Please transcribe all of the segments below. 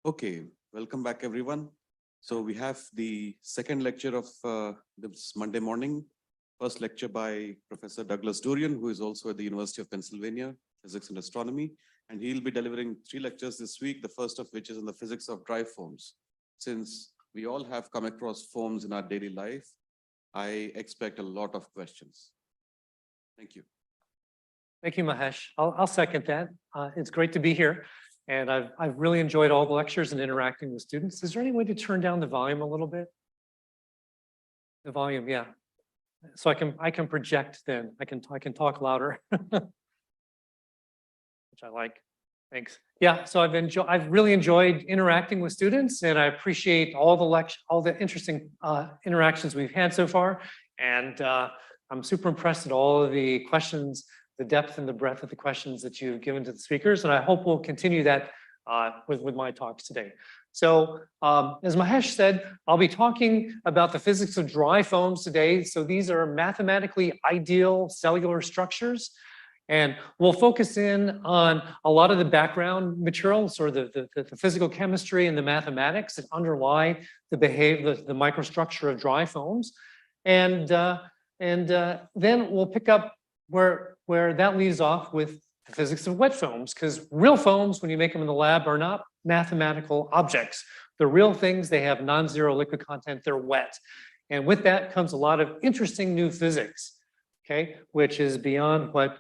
Okay, welcome back everyone. So we have the second lecture of this Monday morning. First lecture by Professor Douglas Durian, who is also at the University of Pennsylvania, Physics and Astronomy. And he'll be delivering 3 lectures this week, the first of which is on the physics of dry foams. Since we all have come across foams in our daily life, I expect a lot of questions. Thank you. Thank you, Mahesh. I'll second that. It's great to be here. And I've really enjoyed all the lectures and interacting with students. Is there any way to turn down the volume a little bit? The volume, yeah. So I can project then. I can talk louder, which I like. Thanks. Yeah. So I've really enjoyed interacting with students, and I appreciate all the interesting interactions we've had so far. And I'm super impressed at all of the questions, the depth and the breadth of the questions that you've given to the speakers, and I hope we'll continue that with my talks today. So as Mahesh said, I'll be talking about the physics of dry foams today. So these are mathematically ideal cellular structures, and we'll focus in on a lot of the background materials or the physical chemistry and the mathematics that underlie the microstructure of dry foams, and then we'll pick up where that leaves off with the physics of wet foams, because real foams, when you make them in the lab, are not mathematical objects. They're real things. They have non-zero liquid content. They're wet. And with that comes a lot of interesting new physics, okay, which is beyond what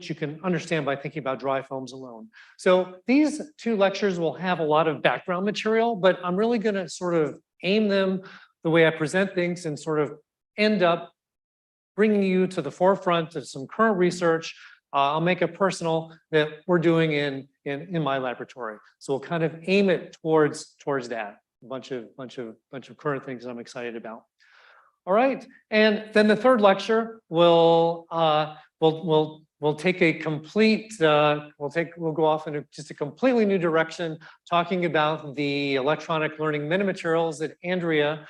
you can understand by thinking about dry foams alone. So these 2 lectures will have a lot of background material, but I'm really going to sort of aim them the way I present things and sort of end up bringing you to the forefront of some current research. I'll make it personal that we're doing in my laboratory. So we'll kind of aim it towards that. A bunch of current things I'm excited about. All right, and then the 3rd lecture will take a complete we'll go off in just a completely new direction, talking about the electronic learning metamaterials that Andrea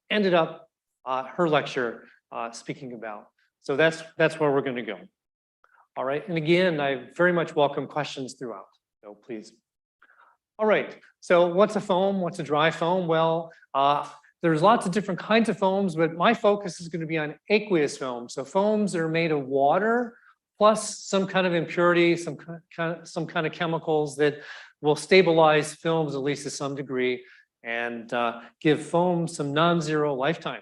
ended up her lecture speaking about. So that's where we're going to go. All right, and again, I very much welcome questions throughout, so please. All right, so what's a foam? What's a dry foam? Well, there's lots of different kinds of foams, but my focus is going to be on aqueous foams. So foams that are made of water plus some kind of impurity, some kind of chemicals that will stabilize films at least to some degree and give foams some non-zero lifetime.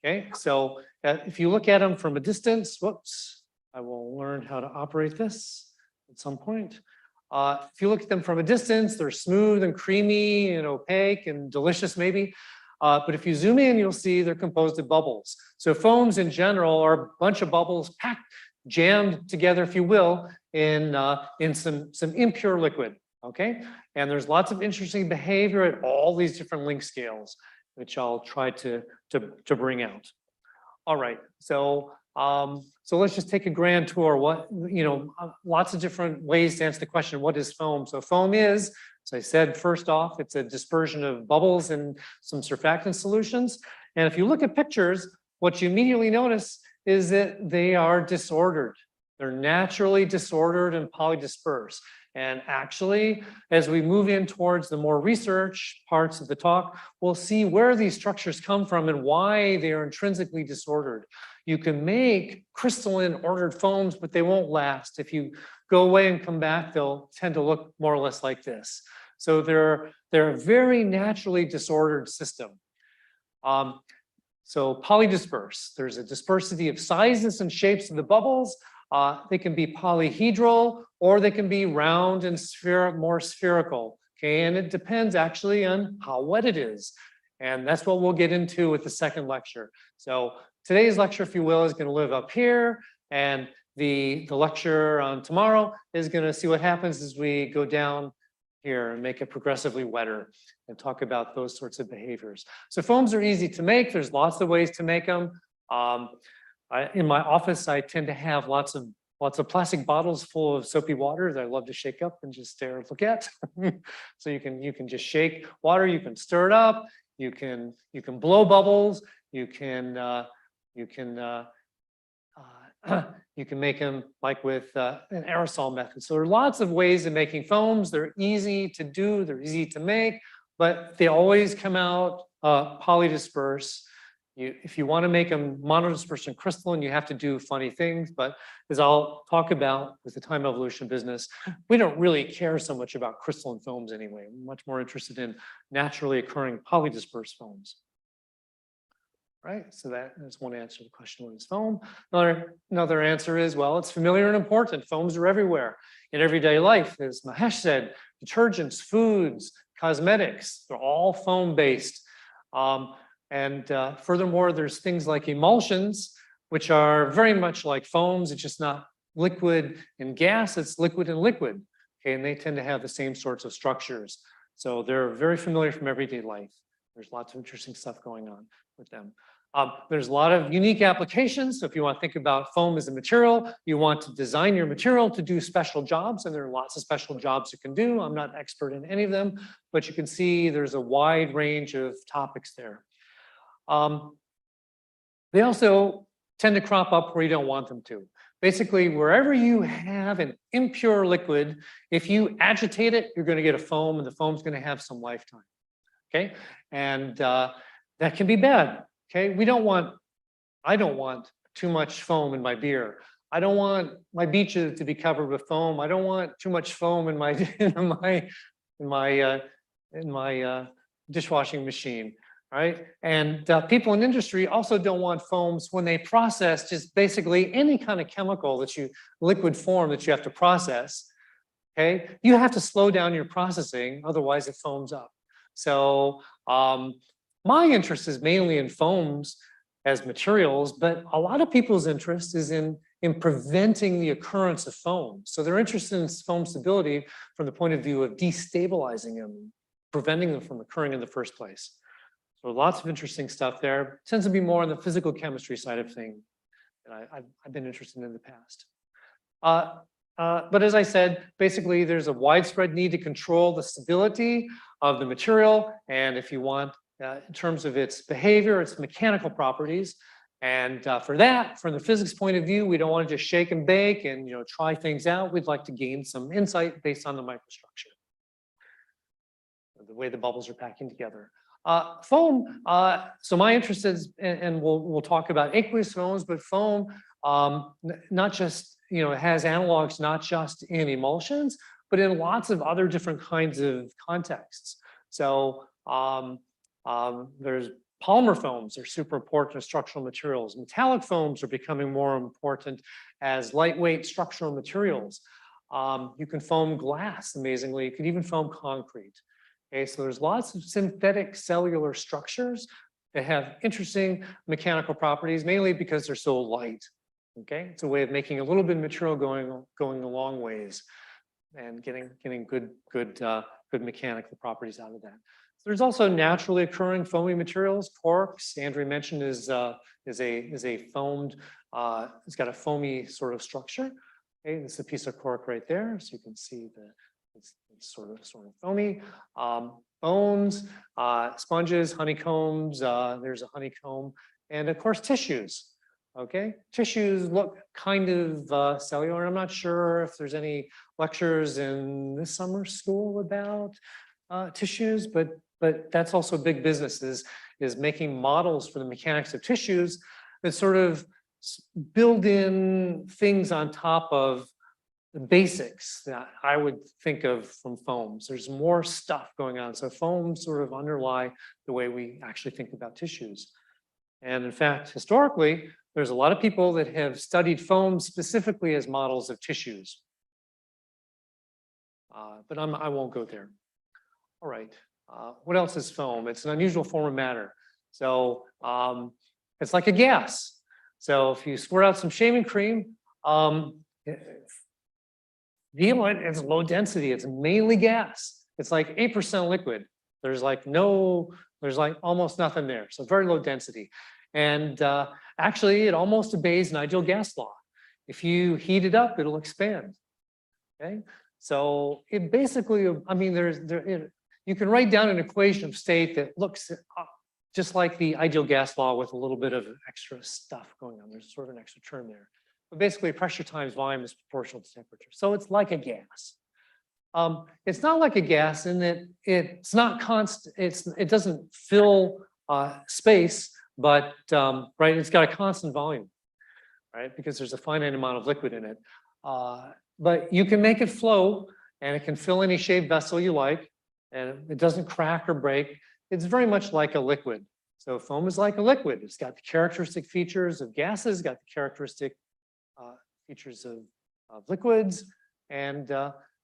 Okay, so if you look at them from a distance, whoops, I will learn how to operate this at some point. If you look at them from a distance, they're smooth and creamy and opaque and delicious maybe. But if you zoom in, you'll see they're composed of bubbles. So foams in general are a bunch of bubbles jammed together, if you will, in some impure liquid. Okay, and there's lots of interesting behavior at all these different length scales, which I'll try to bring out. All right, so let's just take a grand tour. Lots of different ways to answer the question, what is foam? So foam is, as I said, first off, it's a dispersion of bubbles in some surfactant solutions. And if you look at pictures, what you immediately notice is that they are disordered. They're naturally disordered and polydispersed. And actually, as we move in towards the more research parts of the talk, we'll see where these structures come from and why they are intrinsically disordered. You can make crystalline ordered foams, but they won't last. If you go away and come back, they'll tend to look more or less like this. So they're a very naturally disordered system. So polydisperse, there's a dispersity of sizes and shapes of the bubbles. They can be polyhedral or they can be round and more spherical. Okay, and it depends actually on how wet it is. And that's what we'll get into with the 2nd lecture. So today's lecture, if you will, is going to live up here, and the lecture on tomorrow is going to see what happens as we go down here and make it progressively wetter and talk about those sorts of behaviors. So foams are easy to make. There's lots of ways to make them. In my office, I tend to have lots of plastic bottles full of soapy water that I love to shake up and just stare and look at. So you can just shake water, you can stir it up, you can blow bubbles, you can You can make them like with an aerosol method. So there are lots of ways of making foams. They're easy to do, they're easy to make, but they always come out polydisperse. If you want to make them monodisperse and crystalline, you have to do funny things. But as I'll talk about with the time evolution business, we don't really care so much about crystalline foams anyway. We're much more interested in naturally occurring polydispersed foams. Right, so that is one answer to the question, what is foam? Another answer is, well, it's familiar and important. Foams are everywhere in everyday life. As Mahesh said, detergents, foods, cosmetics, they're all foam-based. Furthermore, there's things like emulsions, which are very much like foams. It's just not liquid and gas, it's liquid and liquid. Okay, and they tend to have the same sorts of structures. So they're very familiar from everyday life. There's lots of interesting stuff going on with them. There's a lot of unique applications. So if you want to think about foam as a material, you want to design your material to do special jobs, and there are lots of special jobs you can do. I'm not an expert in any of them, but you can see there's a wide range of topics there. They also tend to crop up where you don't want them to. Basically, wherever you have an impure liquid, if you agitate it, you're going to get a foam, and the foam's going to have some lifetime. Okay, and that can be bad. Okay, I don't want too much foam in my beer. I don't want my beaches to be covered with foam. I don't want too much foam in my dishwashing machine, right? And people in industry also don't want foams when they process just basically any kind of chemical that liquid form that you have to process. Okay, you have to slow down your processing, otherwise it foams up. So my interest is mainly in foams as materials, but a lot of people's interest is in preventing the occurrence of foam. So they're interested in foam stability from the point of view of destabilizing them, preventing them from occurring in the first place. So lots of interesting stuff there. It tends to be more on the physical chemistry side of things that I've been interested in the past. But as I said, basically there's a widespread need to control the stability of the material. And if you want, in terms of its behavior, its mechanical properties. And for that, from the physics point of view, we don't want to just shake and bake and try things out. We'd like to gain some insight based on the microstructure, the way the bubbles are packing together. Foam, so my interest is, and we'll talk about aqueous foams, but foam, not just, it has analogs not just in emulsions, but in lots of other different kinds of contexts. So there's polymer foams are super important as structural materials. Metallic foams are becoming more important as lightweight structural materials. You can foam glass, amazingly. You can even foam concrete. Okay, so there's lots of synthetic cellular structures that have interesting mechanical properties, mainly because they're so light. Okay, it's a way of making a little bit of material going a long ways and getting good mechanical properties out of that. So there's also naturally occurring foamy materials. Corks, Andrew mentioned, is a foamed. It's got a foamy sort of structure. Okay, this is a piece of cork right there, so you can see it's sort of foamy. Bones, sponges, honeycombs. There's a honeycomb, and of course tissues. Okay, tissues look kind of cellular. I'm not sure if there's any lectures in this summer school about tissues, but that's also big business is making models for the mechanics of tissues that sort of build in things on top of the basics that I would think of from foams. There's more stuff going on. So foams sort of underlie the way we actually think about tissues. And in fact, historically, there's a lot of people that have studied foam specifically as models of tissues. But I won't go there. All right. What else is foam? It's an unusual form of matter. So it's like a gas. So if you squirt out some shaving cream, it's low density. It's mainly gas. It's like 8% liquid. There's like almost nothing there. So very low density. And actually, it almost obeys an ideal gas law. If you heat it up, it'll expand. Okay. So it basically, I mean, you can write down an equation of state that looks just like the ideal gas law with a little bit of extra stuff going on. There's sort of an extra term there. but basically pressure times volume is proportional to temperature. So it's like a gas. It's not like a gas in that it's not constant. It doesn't fill space, but right, it's got a constant volume, right? Because there's a finite amount of liquid in it. But you can make it flow, and it can fill any shaped vessel you like, and it doesn't crack or break. It's very much like a liquid. So foam is like a liquid. It's got the characteristic features of gases, got the characteristic features of liquids, and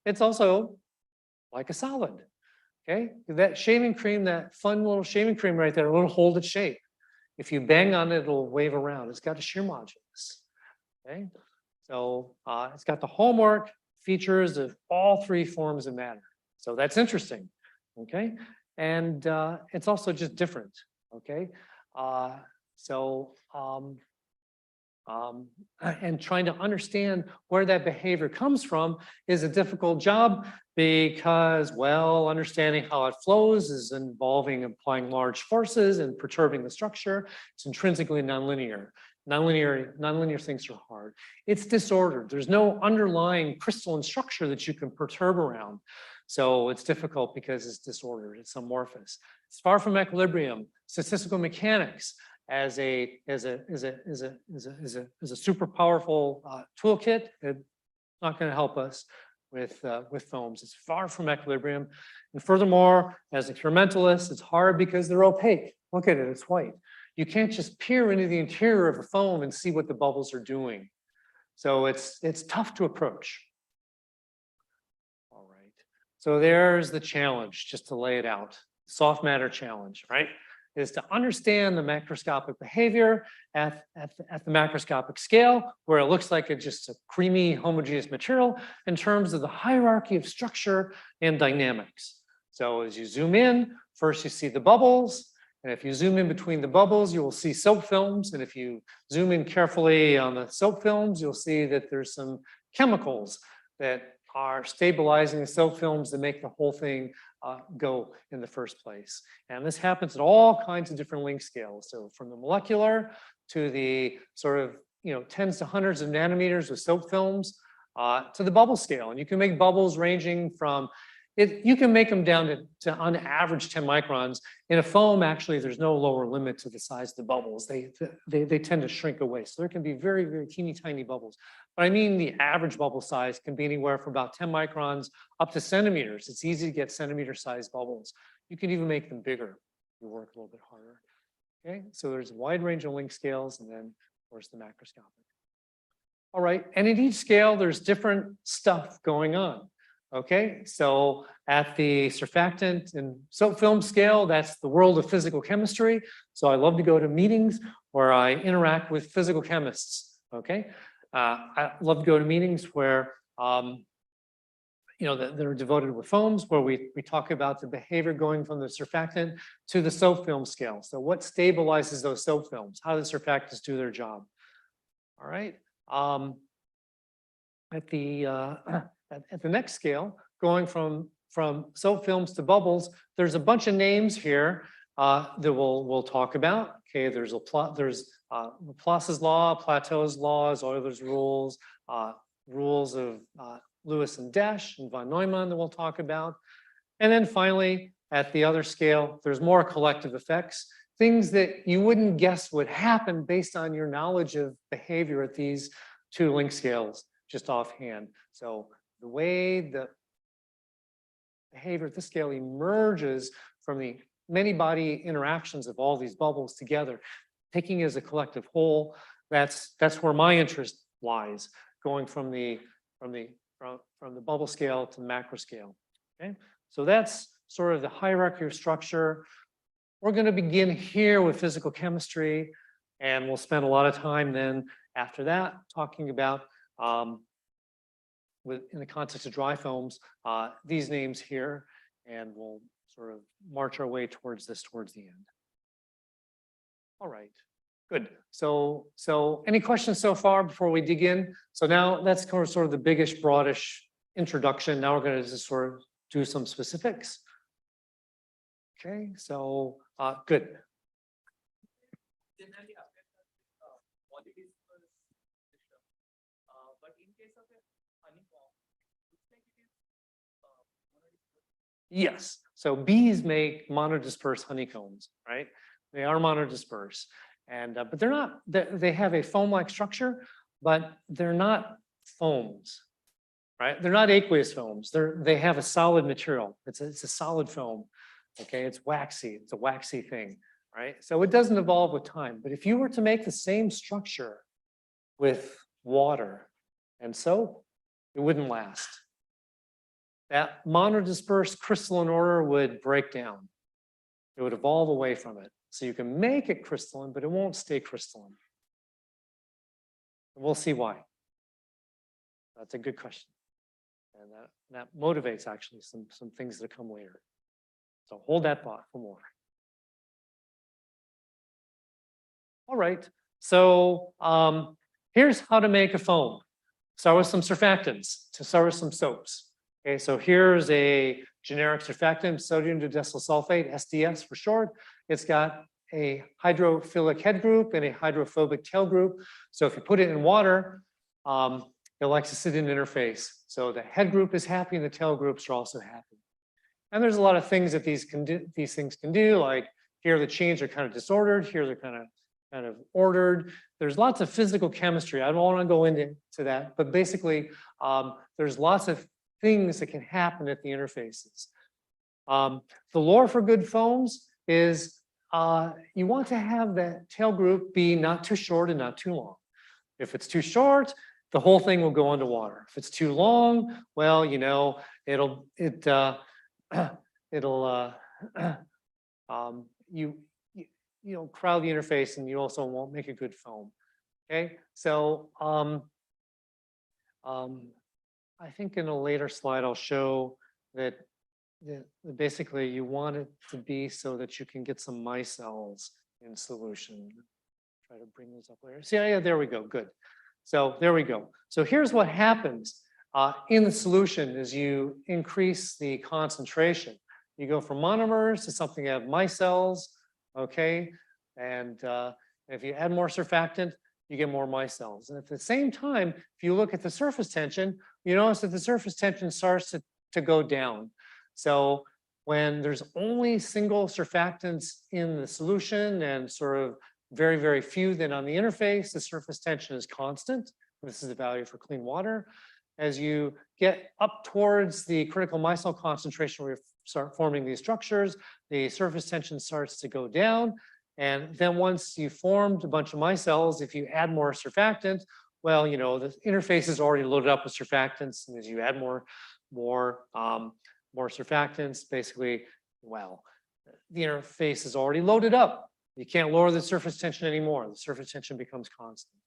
it's also like a solid. Okay, that shaving cream, that fun little shaving cream right there, it'll hold its shape. If you bang on it, it'll wave around. It's got a shear modulus. Okay, so it's got the hallmark features of all three forms of matter. So that's interesting. Okay, and it's also just different. Okay, and trying to understand where that behavior comes from is a difficult job because, well, understanding how it flows is involving applying large forces and perturbing the structure. It's intrinsically nonlinear. Nonlinear things are hard. It's disordered. There's no underlying crystalline structure that you can perturb around. So it's difficult because it's disordered. It's amorphous. It's far from equilibrium. Statistical mechanics as a super powerful toolkit, it's not going to help us with foams. It's far from equilibrium. And furthermore, as experimentalists, it's hard because they're opaque. Look at it, it's white. You can't just peer into the interior of a foam and see what the bubbles are doing. So it's tough to approach. All right. So there's the challenge, just to lay it out. Soft matter challenge, right? Is to understand the macroscopic behavior at the macroscopic scale, where it looks like it's just a creamy, homogeneous material in terms of the hierarchy of structure and dynamics. So as you zoom in, first you see the bubbles. And if you zoom in between the bubbles, you will see soap films. And if you zoom in carefully on the soap films, you'll see that there's some chemicals that are stabilizing the soap films that make the whole thing go in the first place. And this happens at all kinds of different length scales. So from the molecular to the sort of, tens to hundreds of nanometers with soap films to the bubble scale. And you can make bubbles ranging from, you can make them down to on average 10 microns. In a foam, actually, there's no lower limit to the size of the bubbles. They tend to shrink away. So there can be very, very teeny tiny bubbles. But I mean, the average bubble size can be anywhere from about 10 microns up to centimeters. It's easy to get centimeter sized bubbles. You can even make them bigger. You work a little bit harder. Okay, so there's a wide range of length scales, and then, of course, the macroscopic. All right, and at each scale, there's different stuff going on. Okay, so at the surfactant and soap film scale, that's the world of physical chemistry. So I love to go to meetings where I interact with physical chemists. Okay, I love to go to meetings where that are devoted with foams, where we talk about the behavior going from the surfactant to the soap film scale. So what stabilizes those soap films? How do the surfactants do their job? All right. At the next scale, going from soap films to bubbles, there's a bunch of names here that we'll talk about. Okay, there's Laplace's law, Plateau's laws, Euler's rules, rules of Lewis and Desch and von Neumann that we'll talk about. And then finally, at the other scale, there's more collective effects, things that you wouldn't guess would happen based on your knowledge of behavior at these two length scales, just offhand. So the way the behavior at this scale emerges from the many body interactions of all these bubbles together, taking as a collective whole, that's where my interest lies, going from the bubble scale to the macro scale. Okay, so that's sort of the hierarchy of structure. We're going to begin here with physical chemistry, and we'll spend a lot of time then after that talking about in the context of dry foams, these names here, and we'll sort of march our way towards this towards the end. All right, good. So any questions so far before we dig in? So now that's sort of the biggish, broadish introduction. Now we're going to just sort of do some specifics. Okay, so good. Yes. So bees make monodisperse honeycombs, right? They are monodisperse, and but they're not. They have a foam-like structure, but they're not foams, right? They're not aqueous foams. They have a solid material. It's a solid foam. Okay, it's waxy. It's a waxy thing, right? So it doesn't evolve with time. But if you were to make the same structure with water and soap, it wouldn't last. That monodispersed crystalline order would break down. It would evolve away from it. So you can make it crystalline, but it won't stay crystalline. And we'll see why. That's a good question. And that motivates actually some things that come later. So hold that thought for more. All right. So here's how to make a foam. Start with some surfactants, to start with some soaps. Okay, so here's a generic surfactant, sodium didecyl sulfate, SDS for short. It's got a hydrophilic head group and a hydrophobic tail group. So if you put it in water, it likes to sit in interface. So the head group is happy and the tail groups are also happy. And there's a lot of things that these things can do, like here the chains are kind of disordered, here they're kind of ordered. There's lots of physical chemistry. I don't want to go into that, but basically there's lots of things that can happen at the interfaces. The lore for good foams is you want to have that tail group be not too short and not too long. If it's too short, the whole thing will go underwater. If it's too long, well, you know, it'll crowd the interface, and you also won't make a good foam. Okay, so I think in a later slide I'll show that basically you want it to be so that you can get some micelles in solution. Try to bring those up later. See, yeah, there we go. Good. So there we go. So here's what happens in the solution as you increase the concentration. You go from monomers to something that have micelles, okay? And if you add more surfactant, you get more micelles. And at the same time, if you look at the surface tension, you notice that the surface tension starts to go down. So when there's only single surfactants in the solution and sort of very, very few then on the interface, the surface tension is constant. This is the value for clean water. As you get up towards the critical micelle concentration where you start forming these structures, the surface tension starts to go down. And then once you formed a bunch of micelles, if you add more surfactant, well, you know, the interface is already loaded up with surfactants. And as you add more surfactants, basically, well, the interface is already loaded up. You can't lower the surface tension anymore. The surface tension becomes constant,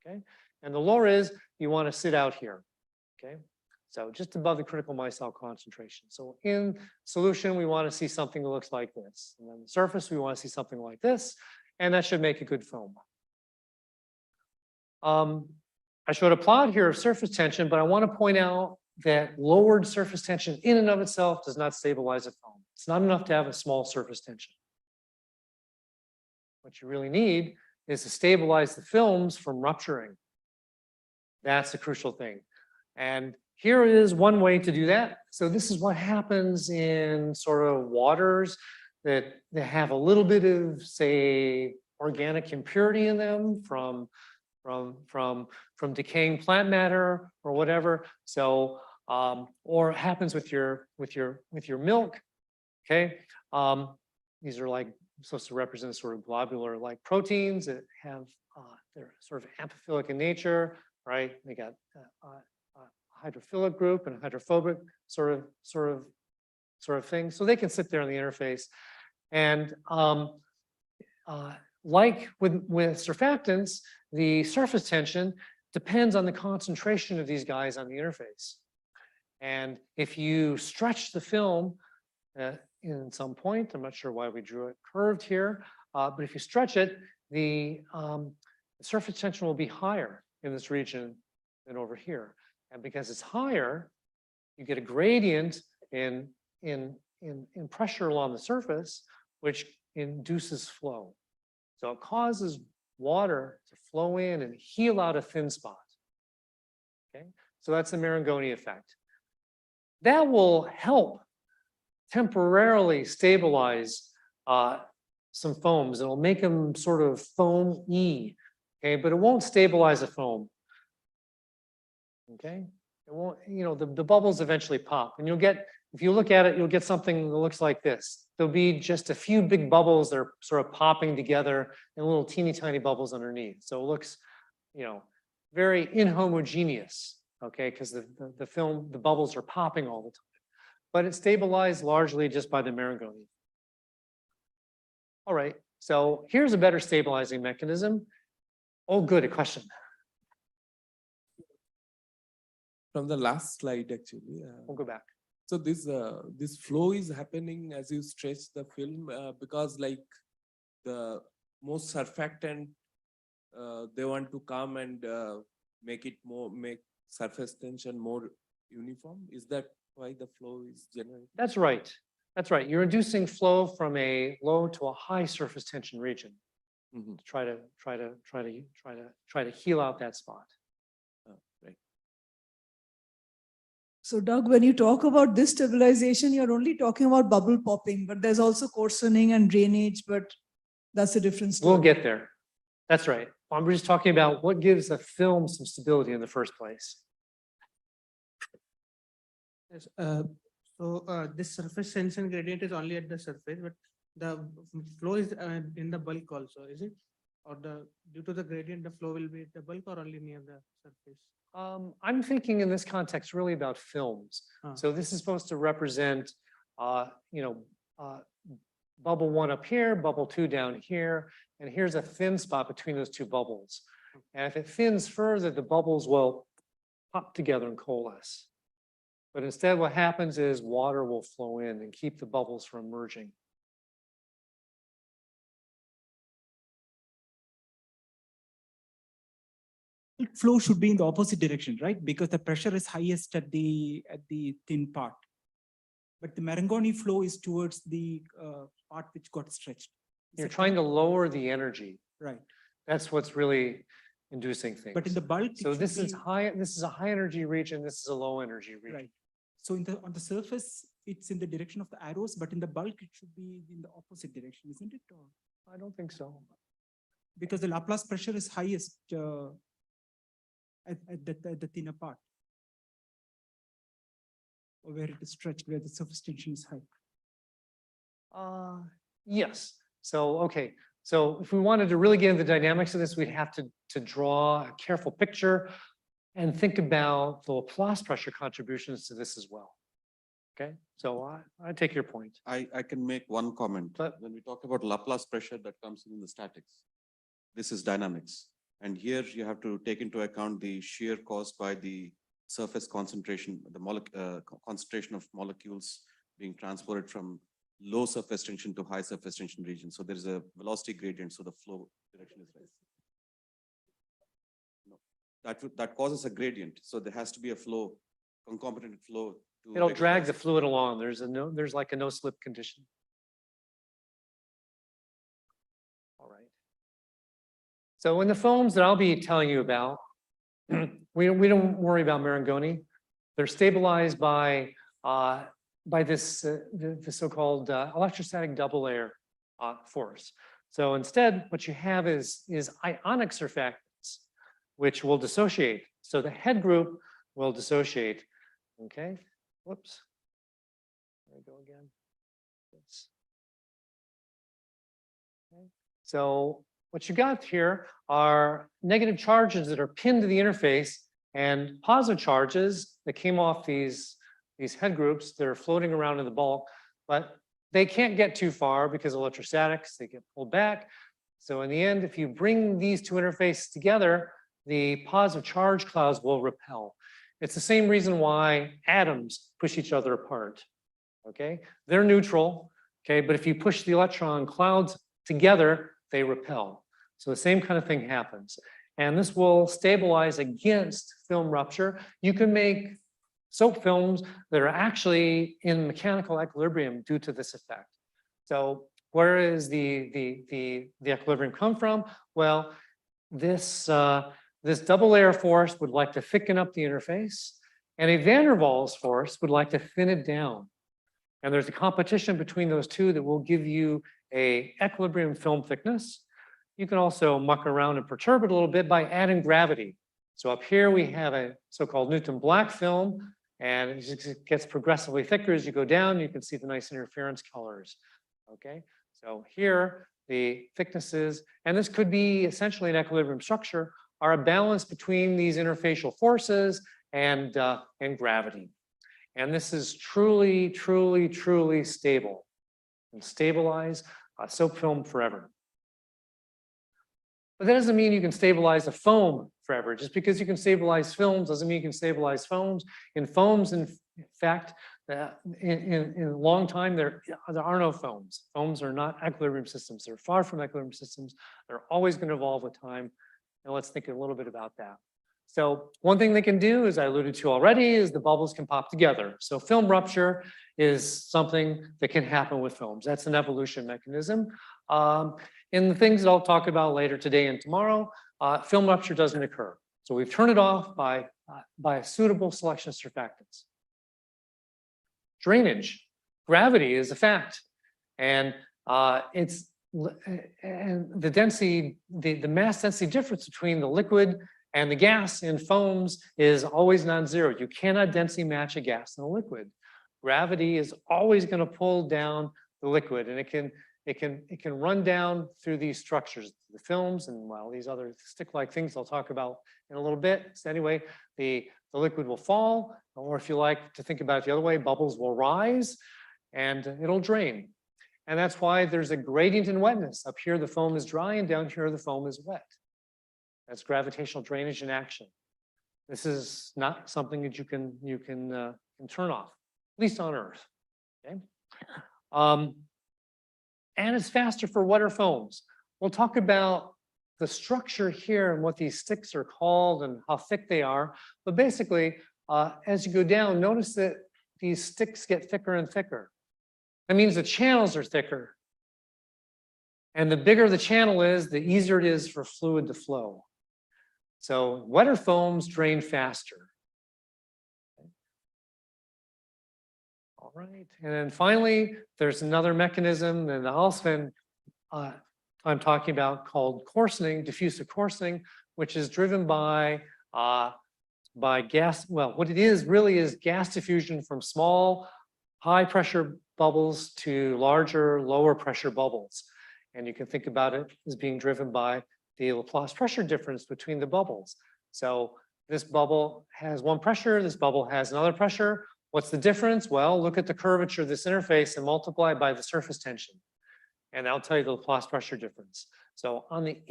okay? And the lore is you want to sit out here, okay? So just above the critical micelle concentration. So in solution, we want to see something that looks like this. And then the surface, we want to see something like this. And that should make a good foam. I showed a plot here of surface tension, but I want to point out that lowered surface tension in and of itself does not stabilize a foam. It's not enough to have a small surface tension. What you really need is to stabilize the films from rupturing. That's the crucial thing. And here is one way to do that. So this is what happens in sort of waters that have a little bit of, say, organic impurity in them from decaying plant matter or whatever. So or it happens with your milk. Okay, these are like supposed to represent sort of globular like proteins that have they're sort of amphiphilic in nature, right? They got hydrophilic group and hydrophobic sort of thing. So they can sit there in the interface. And like with surfactants, the surface tension depends on the concentration of these guys on the interface. And if you stretch the film in some point, I'm not sure why we drew it curved here, but if you stretch it, the surface tension will be higher in this region than over here. And because it's higher, you get a gradient in pressure along the surface, which induces flow. So it causes water to flow in and heal out a thin spot. Okay, so that's the Marangoni effect. That will help temporarily stabilize some foams. It'll make them sort of foam-y, okay, but it won't stabilize a foam. Okay, it won't, the bubbles eventually pop, and you'll get, if you look at it, you'll get something that looks like this. There'll be just a few big bubbles that are sort of popping together and little teeny tiny bubbles underneath. So it looks, very inhomogeneous, okay, because the bubbles are popping all the time. But it's stabilized largely just by the marangoni. All right, so here's a better stabilizing mechanism. Oh, good, a question. From the last slide, actually. We'll go back. So this flow is happening as you stretch the film because like the most surfactant, they want to come and make surface tension more uniform. Is that why the flow is generated? That's right. That's right. You're inducing flow from a low to a high surface tension region to try to heal out that spot. Right. So Doug, when you talk about this stabilization, you're only talking about bubble popping, but there's also coarsening and drainage, but that's a different story. We'll get there. That's right. I'm just talking about what gives a film some stability in the first place. Yes, this surface tension gradient is only at the surface, but the flow is in the bulk also, is it? Or due to the gradient, the flow will be at the bulk or only near the surface? I'm thinking in this context really about films. So this is supposed to represent, bubble one up here, bubble two down here, and here's a thin spot between those two bubbles. And if it thins further, the bubbles will pop together and coalesce. But instead, what happens is water will flow in and keep the bubbles from merging. Flow should be in the opposite direction, right? Because the pressure is highest at the thin part. But the Marangoni flow is towards the part which got stretched. You're trying to lower the energy. Right. That's what's really inducing things. But in the bulk, So this is high. This is a high energy region. This is a low energy region. right. So on the surface, it's in the direction of the arrows, but in the bulk, it should be in the opposite direction, isn't it? Or, I don't think so. because the Laplace pressure is highest at the thinner part, or where it is stretched, where the surface tension is high. Yes. So, okay. So if we wanted to really get into the dynamics of this, we'd have to draw a careful picture and think about the Laplace pressure contributions to this as well. Okay. So I take your point. I can make one comment. But- When we talk about Laplace pressure that comes in the statics, this is dynamics. And here you have to take into account the shear caused by the surface concentration, the concentration of molecules being transported from low surface tension to high surface tension region. So there is a velocity gradient, so the flow direction is right. No, that causes a gradient. So there has to be a flow, concomitant flow. It'll drag the fluid along. There's like a no slip condition. All right. So in the foams that I'll be telling you about, we don't worry about Marangoni. They're stabilized by this the so-called electrostatic double layer force. So instead, what you have is ionic surfactants, which will dissociate. So the head group will dissociate. Okay. Whoops. There we go again. Oops. Okay. So what you got here are negative charges that are pinned to the interface and positive charges that came off these head groups that are floating around in the bulk, but they can't get too far because of electrostatics, they get pulled back. So in the end, if you bring these two interfaces together, the positive charge clouds will repel. It's the same reason why atoms push each other apart, okay? They're neutral, okay? But if you push the electron clouds together, they repel. So the same kind of thing happens. And this will stabilize against film rupture. You can make soap films that are actually in mechanical equilibrium due to this effect. So where is the equilibrium come from? Well, this double layer force would like to thicken up the interface, and a van der Waals force would like to thin it down. And there's a competition between those two that will give you a equilibrium film thickness. You can also muck around and perturb it a little bit by adding gravity. So up here we have a so-called Newton black film, and it just gets progressively thicker as you go down. You can see the nice interference colors. Okay, so here the thicknesses, and this could be essentially an equilibrium structure, are a balance between these interfacial forces and gravity. And this is truly, truly, truly stable. And stabilize a soap film forever. But that doesn't mean you can stabilize a foam forever. Just because you can stabilize films doesn't mean you can stabilize foams. In foams, in fact, in a long time, there are no foams. Foams are not equilibrium systems. They're far from equilibrium systems. They're always going to evolve with time. And let's think a little bit about that. So one thing they can do, as I alluded to already, is the bubbles can pop together. So film rupture is something that can happen with films. That's an evolution mechanism. In the things that I'll talk about later today and tomorrow, film rupture doesn't occur. So we've turned it off by a suitable selection of surfactants. Drainage, gravity is a fact. And the density, the mass density difference between the liquid and the gas in foams is always non-zero. You cannot density match a gas in a liquid. Gravity is always going to pull down the liquid, and it can run down through these structures, the films, and well, these other stick-like things I'll talk about in a little bit. So anyway, the liquid will fall, or if you like to think about it the other way, bubbles will rise and it'll drain. And that's why there's a gradient in wetness. Up here, the foam is dry, and down here, the foam is wet. That's gravitational drainage in action. This is not something that you can turn off, at least on Earth. Okay. And it's faster for wetter foams. We'll talk about the structure here and what these sticks are called and how thick they are. But basically, as you go down, notice that these sticks get thicker and thicker. That means the channels are thicker. And the bigger the channel is, the easier it is for fluid to flow. So wetter foams drain faster. All right, and then finally, there's another mechanism that I'll spend time talking about called coarsening, diffusive coarsening, which is driven by gas. Well, what it is really is gas diffusion from small, high pressure bubbles to larger, lower pressure bubbles. And you can think about it as being driven by the Laplace pressure difference between the bubbles. So this bubble has one pressure, this bubble has another pressure. What's the difference? Well, look at the curvature of this interface and multiply by the surface tension. And I'll tell you the Laplace pressure difference. So on the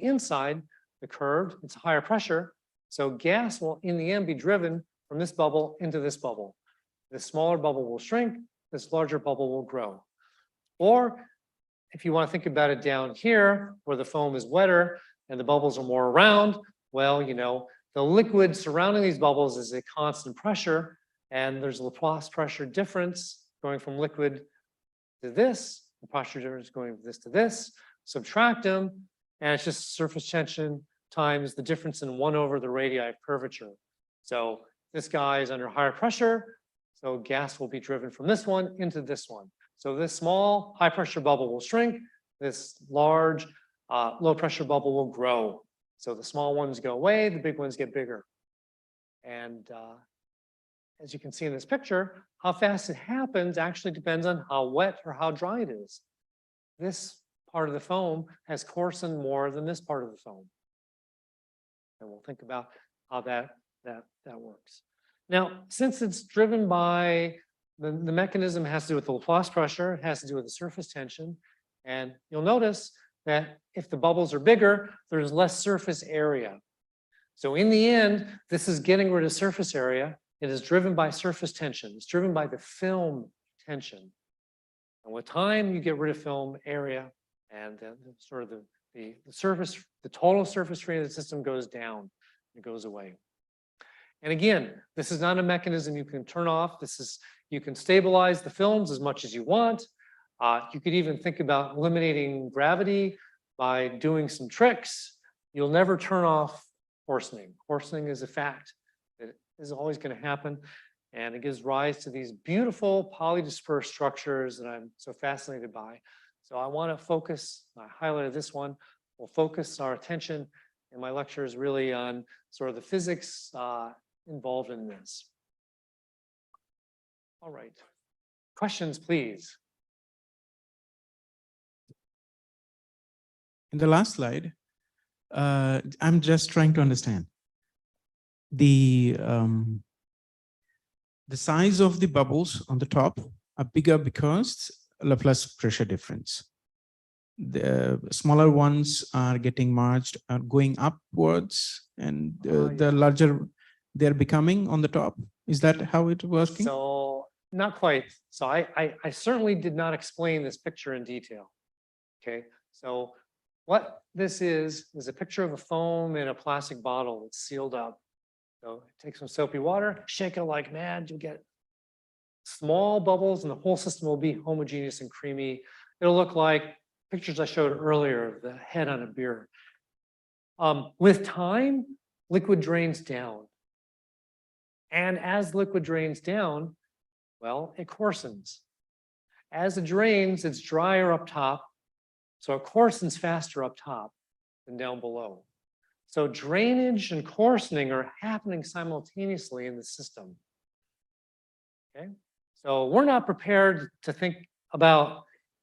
inside, the curved, it's higher pressure. So gas will in the end be driven from this bubble into this bubble. This smaller bubble will shrink, this larger bubble will grow. Or if you want to think about it down here, where the foam is wetter and the bubbles are more round, well, you know, the liquid surrounding these bubbles is a constant pressure, and there's a Laplace pressure difference going from liquid to this, the pressure difference going from this to this, subtract them, and it's just surface tension times the difference in 1 over the radii of curvature. So this guy is under higher pressure, so gas will be driven from this one into this one. So this small high pressure bubble will shrink, this large low pressure bubble will grow. So the small ones go away, the big ones get bigger. And as you can see in this picture, how fast it happens actually depends on how wet or how dry it is. This part of the foam has coarsened more than this part of the foam. And we'll think about how that works. Now, since it's driven by the mechanism has to do with the Laplace pressure, it has to do with the surface tension. And you'll notice that if the bubbles are bigger, there's less surface area. So in the end, this is getting rid of surface area. It is driven by surface tension. It's driven by the film tension. And with time, you get rid of film area, and sort of the surface, the total surface area of the system goes down. It goes away. And again, this is not a mechanism you can turn off. You can stabilize the films as much as you want. You could even think about eliminating gravity by doing some tricks. You'll never turn off coarsening. Coarsening is a fact. It is always going to happen. And it gives rise to these beautiful polydispersed structures that I'm so fascinated by. So I want to focus, I highlighted this one, we'll focus our attention in my lectures really on sort of the physics involved in this. All right. Questions, please. In the last slide, I'm just trying to understand the size of the bubbles on the top are bigger because Laplace pressure difference. The smaller ones are getting merged, are going upwards, and the Yeah. larger they're becoming on the top. Is that how it working? So not quite. So I certainly did not explain this picture in detail. Okay, so what this is a picture of a foam in a plastic bottle that's sealed up. So take some soapy water, shake it like mad, you'll get small bubbles and the whole system will be homogeneous and creamy. It'll look like pictures I showed earlier of the head on a beer. With time, liquid drains down. And as liquid drains down, well, it coarsens. As it drains, it's drier up top. So it coarsens faster up top than down below. So drainage and coarsening are happening simultaneously in the system. Okay, so we're not prepared to think about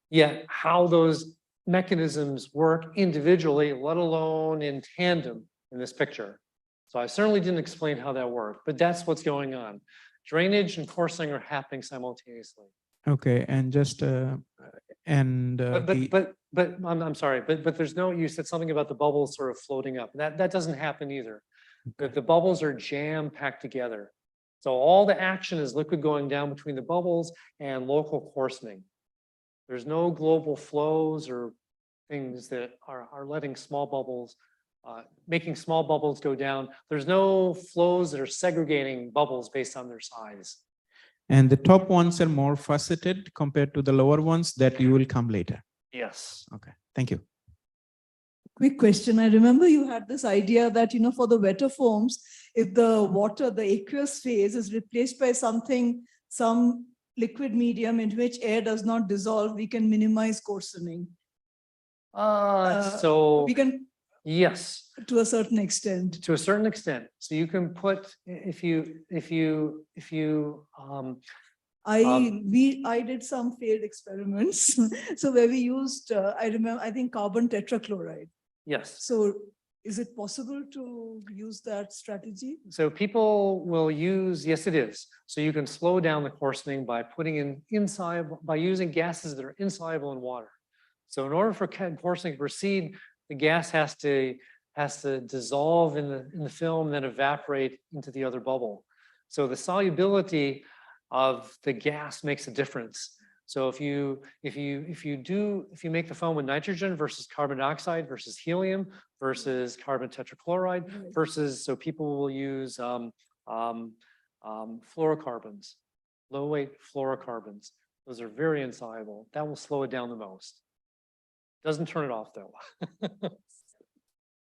yet how those mechanisms work individually, let alone in tandem in this picture. So I certainly didn't explain how that worked, but that's what's going on. Drainage and coarsening are happening simultaneously. Okay, and just But I'm sorry, but there's no, you said something about the bubbles sort of floating up. That doesn't happen either. The bubbles are jam packed together. So all the action is liquid going down between the bubbles and local coarsening. There's no global flows or things that are letting small bubbles, making small bubbles go down. There's no flows that are segregating bubbles based on their size. and the top ones are more faceted compared to the lower ones that you will come later. Yes. Okay, thank you. Quick question. I remember you had this idea that, for the wetter forms, if the water, the aqueous phase is replaced by some liquid medium in which air does not dissolve, we can minimize coarsening. So We can, yes, to a certain extent. to a certain extent. So you can put, if you I did some failed experiments. So where we used, I think carbon tetrachloride. yes. So is it possible to use that strategy? So people will use, yes, it is. So you can slow down the coarsening by putting in by using gases that are insoluble in water. So in order for coarsening to proceed, the gas has to dissolve in the film, then evaporate into the other bubble. So the solubility of the gas makes a difference. So if you make the foam with nitrogen versus carbon dioxide versus helium versus carbon tetrachloride versus, so people will use fluorocarbons, low weight fluorocarbons. Those are very insoluble. That will slow it down the most. Doesn't turn it off though.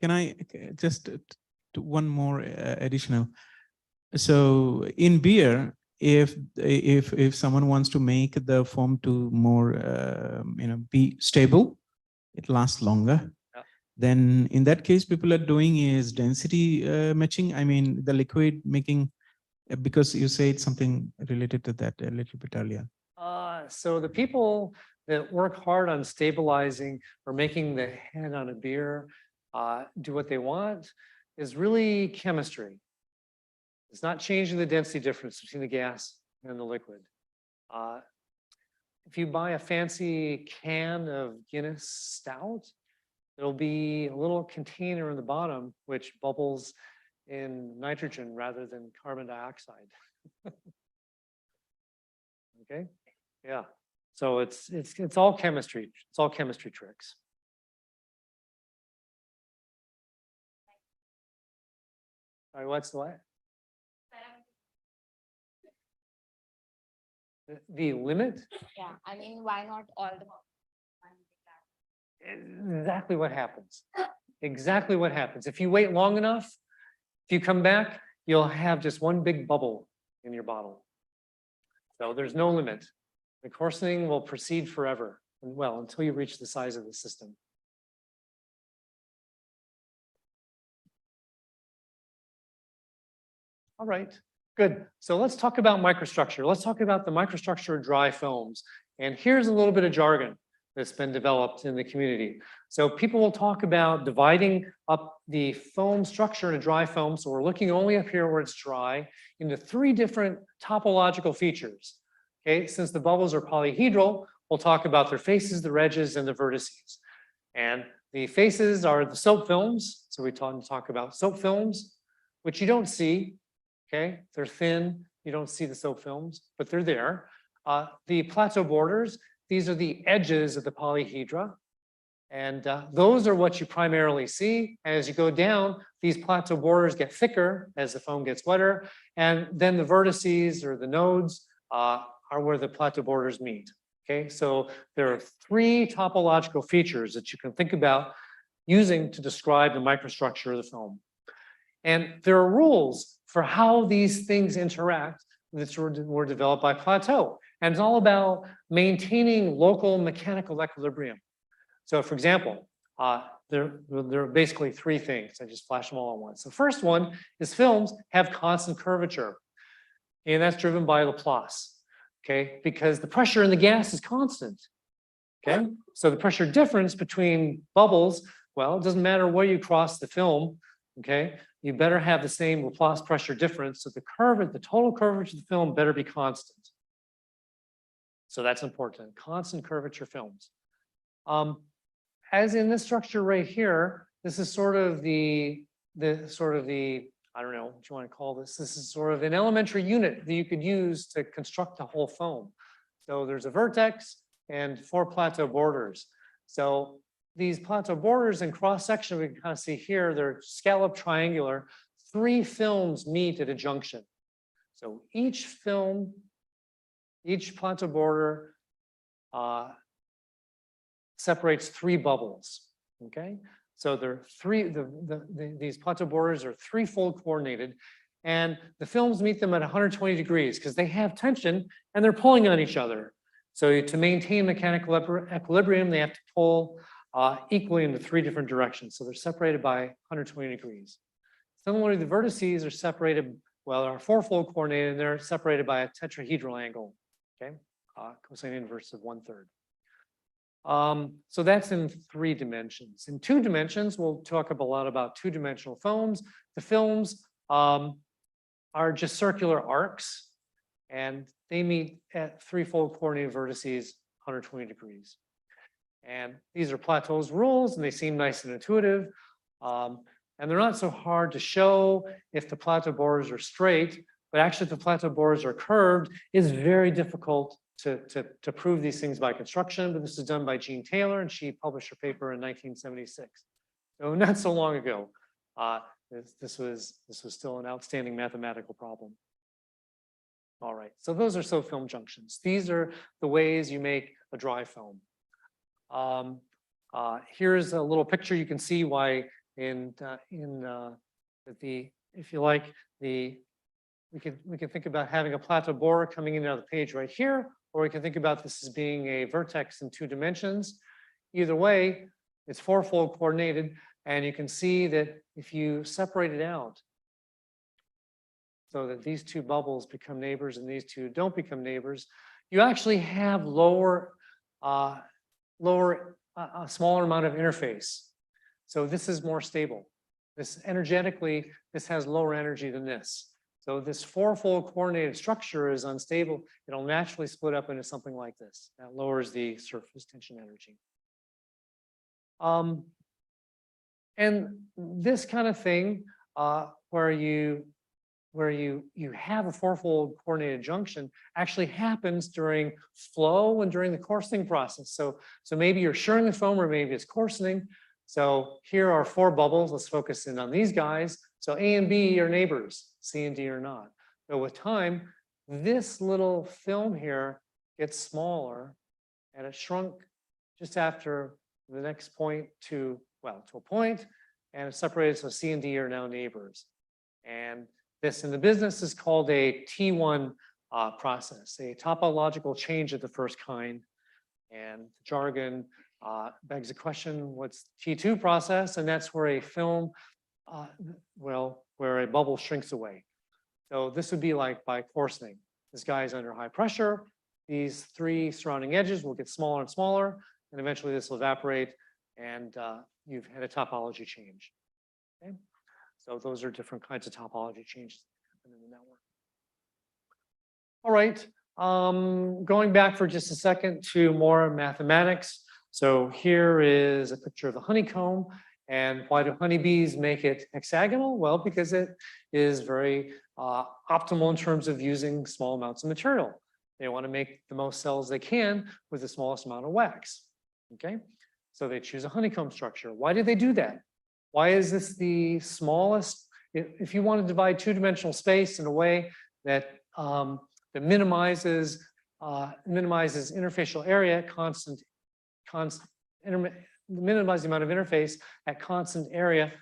Can I just one more additional? So in beer, if someone wants to make the foam to more be stable, it lasts longer. Yeah. Then in that case, people are doing is density matching. I mean, the liquid making, because you said something related to that a little bit earlier. So the people that work hard on stabilizing or making the head on a beer do what they want is really chemistry. It's not changing the density difference between the gas and the liquid. If you buy a fancy can of Guinness stout, there'll be a little container in the bottom which bubbles in nitrogen rather than carbon dioxide. Okay, yeah. So it's all chemistry. It's all chemistry tricks. All right, what's the what? The limit? Yeah, I mean, why not all the? Exactly what happens. Exactly what happens. If you wait long enough, if you come back, you'll have just one big bubble in your bottle. So there's no limit. The coarsening will proceed forever, and well, until you reach the size of the system. All right, good. So let's talk about microstructure. Let's talk about the microstructure of dry films. And here's a little bit of jargon that's been developed in the community. So people will talk about dividing up the foam structure in a dry film. So we're looking only up here where it's dry into 3 different topological features. Okay, since the bubbles are polyhedral, we'll talk about their faces, their edges, and the vertices. And the faces are the soap films. So we talk about soap films, which you don't see. Okay, they're thin. You don't see the soap films, but they're there. The plateau borders, these are the edges of the polyhedra. And those are what you primarily see. And as you go down, these plateau borders get thicker as the foam gets wetter. And then the vertices or the nodes are where the plateau borders meet. Okay, so there are 3 topological features that you can think about using to describe the microstructure of the foam. And there are rules for how these things interact that were developed by Plateau. And it's all about maintaining local mechanical equilibrium. So for example, there are basically 3 things. I just flash them all at once. The first one is films have constant curvature. And that's driven by Laplace. Okay, because the pressure in the gas is constant. Okay, so the pressure difference between bubbles, well, it doesn't matter where you cross the film. Okay, you better have the same Laplace pressure difference. So the total curvature of the film better be constant. So that's important. Constant curvature films. As in this structure right here, this is sort of the I don't know what you want to call this. This is sort of an elementary unit that you could use to construct the whole foam. So there's a vertex and 4 plateau borders. So these plateau borders in cross section, we can kind of see here, they're scalloped triangular. 3 films meet at a junction. So each film, each plateau border separates 3 bubbles. Okay. So they're these plateau borders are 3-fold coordinated, and the films meet them at 120 degrees because they have tension and they're pulling on each other. So to maintain mechanical equilibrium, they have to pull equally in the 3 different directions. So they're separated by 120 degrees. Similarly, the vertices are separated, well, are 4-fold coordinated, and they're separated by a tetrahedral angle. Okay, cosine inverse of 1/3. So that's in 3 dimensions. In 2 dimensions, we'll talk a lot about 2-dimensional foams. The films are just circular arcs, and they meet at 3-fold coordinated vertices, 120 degrees. And these are Plateau's rules, and they seem nice and intuitive. And they're not so hard to show if the plateau borders are straight, but actually if the plateau borders are curved, it's very difficult to prove these things by construction, but this is done by Jean Taylor, and she published her paper in 1976. So not so long ago. This was still an outstanding mathematical problem. All right, so those are soap film junctions. These are the ways you make a dry film. Here's a little picture. You can see why if you like, we can think about having a plateau borer coming in out of the page right here, or we can think about this as being a vertex in 2 dimensions. Either way, it's 4-fold coordinated, and you can see that if you separate it out so that these 2 bubbles become neighbors and these 2 don't become neighbors, you actually have a smaller amount of interface. So this is more stable. This energetically, this has lower energy than this. So this 4-fold coordinated structure is unstable. It'll naturally split up into something like this. That lowers the surface tension energy. And this kind of thing, where you have a 4-fold coordinated junction, actually happens during flow and during the coarsening process. So maybe you're shearing the foam, or maybe it's coarsening. So here are 4 bubbles. Let's focus in on these guys. So A and B are neighbors, C and D are not. But with time, this little film here gets smaller, and it shrunk just after the next point to a point, and it's separated, so C and D are now neighbors. And this in the business is called a T1 process, a topological change of the first kind. And jargon begs the question, what's T2 process? And that's where a film, where a bubble shrinks away. So this would be like by coarsening. This guy is under high pressure. These three surrounding edges will get smaller and smaller, and eventually this will evaporate, and you've had a topology change. Okay? So those are different kinds of topology changes that happen in the network. All right, going back for just a second to more mathematics. So here is a picture of the honeycomb. And why do honeybees make it hexagonal? Well, because it is very optimal in terms of using small amounts of material. They want to make the most cells they can with the smallest amount of wax. Okay, so they choose a honeycomb structure. Why did they do that? Why is this the smallest? If you want to divide two-dimensional space in a way that that minimizes interfacial area at minimize the amount of interface at constant area,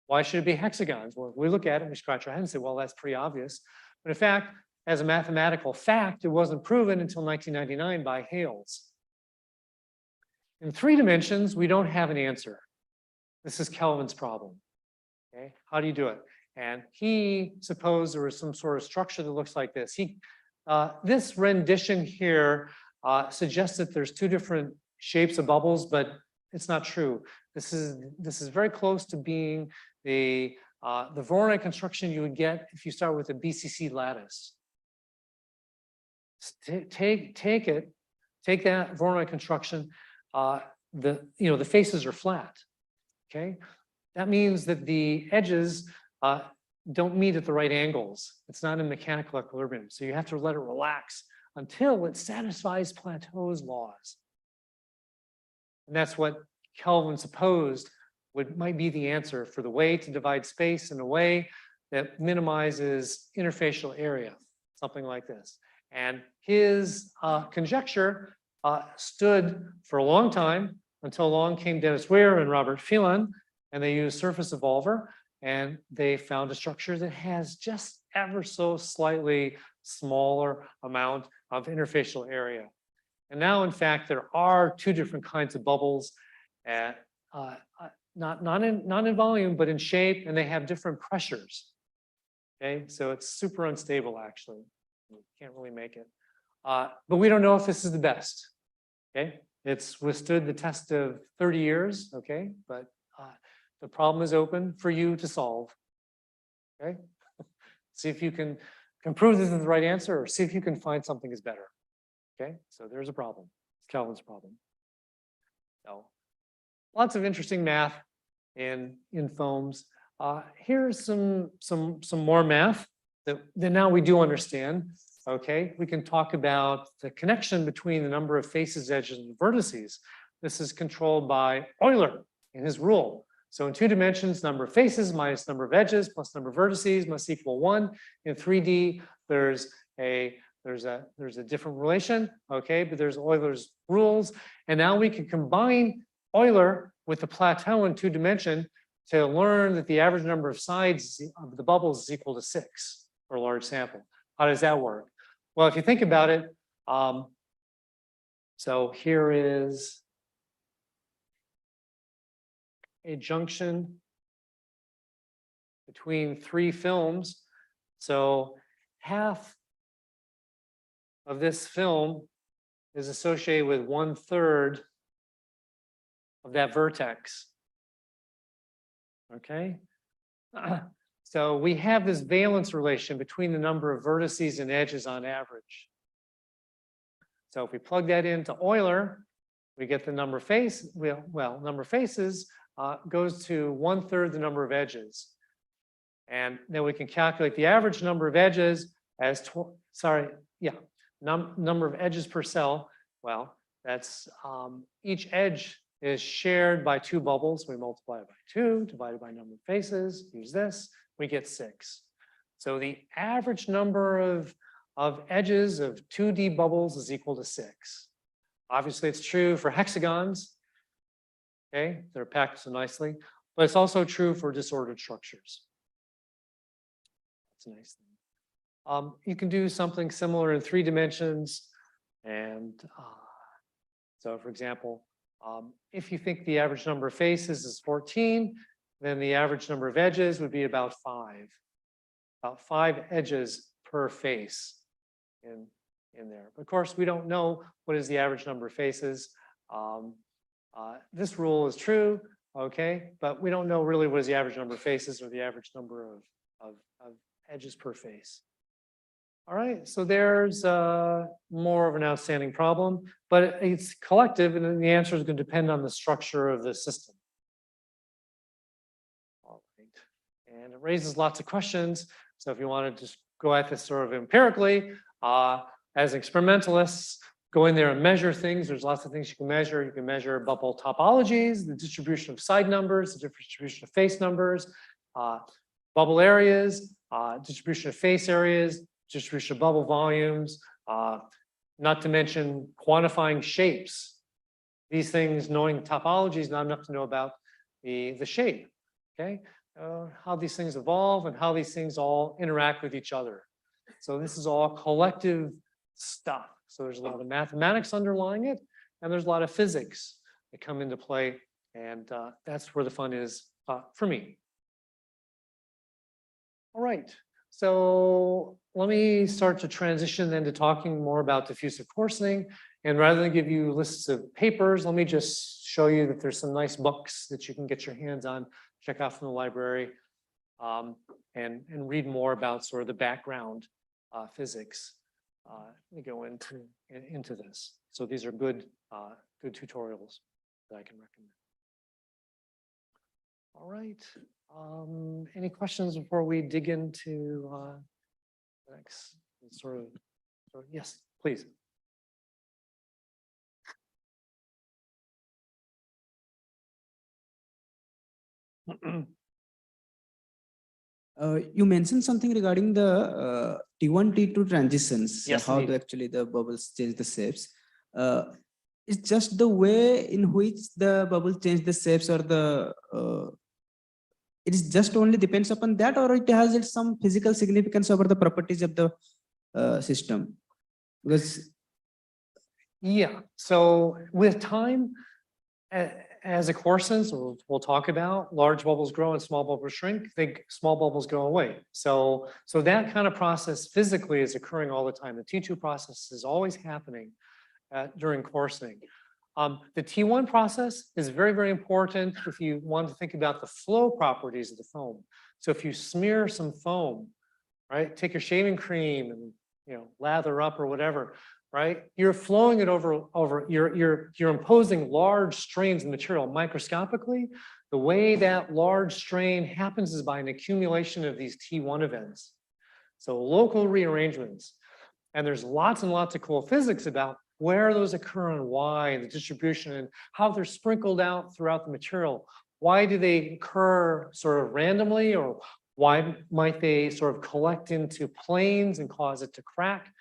why should it be hexagons? Well, if we look at it, we scratch our head and say, well, that's pretty obvious. But in fact, as a mathematical fact, it wasn't proven until 1999 by Hales. In 3 dimensions, we don't have an answer. This is Kelvin's problem. Okay, how do you do it? And he supposed there was some sort of structure that looks like this. This rendition here suggests that there's 2 different shapes of bubbles, but it's not true. This is very close to being the Voronoi construction you would get if you start with a BCC lattice. Take that Voronoi construction. The faces are flat. Okay, that means that the edges don't meet at the right angles. It's not in mechanical equilibrium, so you have to let it relax until it satisfies Plateau's laws. And that's what Kelvin supposed might be the answer for the way to divide space in a way that minimizes interfacial area, something like this. And his conjecture stood for a long time until along came Dennis Weir and Robert Phelan, and they used surface evolver, and they found a structure that has just ever so slightly smaller amount of interfacial area. And now, in fact, there are 2 different kinds of bubbles, not in volume, but in shape, and they have different pressures. Okay, so it's super unstable, actually. You can't really make it. But we don't know if this is the best. Okay, it's withstood the test of 30 years. Okay, but the problem is open for you to solve. Okay, see if you can prove this is the right answer, or see if you can find something is better. Okay, so there's a problem. It's Kelvin's problem. So lots of interesting math in foams. Here's some more math that now we do understand. Okay, we can talk about the connection between the number of faces, edges, and vertices. This is controlled by Euler in his rule. So in 2 dimensions, number of faces minus number of edges plus number of vertices must equal 1. In 3D, there's a different relation, okay, but there's Euler's rules. And now we can combine Euler with the plateau in 2 dimension to learn that the average number of sides of the bubbles is equal to 6 for a large sample. How does that work? Well, if you think about it, so here is a junction between 3 films. So half of this film is associated with 1/3 of that vertex. Okay. So we have this valence relation between the number of vertices and edges on average. So if we plug that into Euler, we get the number of faces. Well, number of faces goes to 1/3 the number of edges. And then we can calculate the average number of edges as, number of edges per cell. Well, that's each edge is shared by 2 bubbles. We multiply it by 2, divided by number of faces, use this, we get 6. So the average number of edges of 2D bubbles is equal to 6. Obviously, it's true for hexagons. Okay, they're packed so nicely, but it's also true for disordered structures. That's a nice thing. You can do something similar in 3 dimensions. And so, for example, if you think the average number of faces is 14, then the average number of edges would be about 5. About 5 edges per face in there. Of course, we don't know what is the average number of faces. This rule is true, okay, but we don't know really what is the average number of faces or the average number of edges per face. All right, so there's more of an outstanding problem, but it's collective, and then the answer is going to depend on the structure of the system. All right, and it raises lots of questions. So if you want to just go at this sort of empirically, as experimentalists, go in there and measure things. There's lots of things you can measure. You can measure bubble topologies, the distribution of side numbers, the distribution of face numbers, bubble areas, distribution of face areas, distribution of bubble volumes, not to mention quantifying shapes. These things, knowing topology is not enough to know about the shape, okay? How these things evolve and how these things all interact with each other. So this is all collective stuff. So there's a lot of mathematics underlying it, and there's a lot of physics that come into play, and that's where the fun is for me. All right, so let me start to transition then to talking more about diffusive coarsening. And rather than give you lists of papers, let me just show you that there's some nice books that you can get your hands on, check out from the library, and read more about sort of the background physics. Let me go into this. So these are good tutorials that I can recommend. All right. Any questions before we dig into the next sort of? Yes, please. You mentioned something regarding the T1, T2 transitions, Yes, how indeed. actually the bubbles change the shapes. It's just the way in which the bubble change the shapes, or the it is just only depends upon that, or it has some physical significance over the properties of the system? Because Yeah, so with time, as it coarsens, we'll talk about, large bubbles grow and small bubbles shrink, small bubbles go away. So that kind of process physically is occurring all the time. The T2 process is always happening during coarsening. The T1 process is very, very important if you want to think about the flow properties of the foam. So if you smear some foam, right, take your shaving cream and lather up or whatever, right? You're flowing it over you're imposing large strains of material microscopically. The way that large strain happens is by an accumulation of these T1 events. So local rearrangements. And there's lots and lots of cool physics about where those occur and why, and the distribution and how they're sprinkled out throughout the material. Why do they occur sort of randomly, or why might they sort of collect into planes and cause it to crack?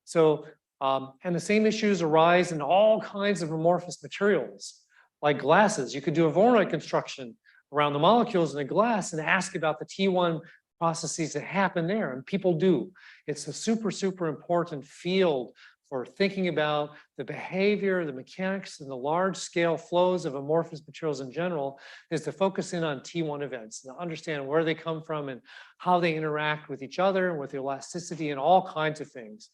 So, and the same issues arise in all kinds of amorphous materials, like glasses. You could do a Voronoi construction around the molecules in a glass and ask about the T1 processes that happen there, and people do. It's a super, super important field for thinking about the behavior, the mechanics, and the large-scale flows of amorphous materials in general, is to focus in on T1 events and understand where they come from and how they interact with each other and with elasticity and all kinds of things.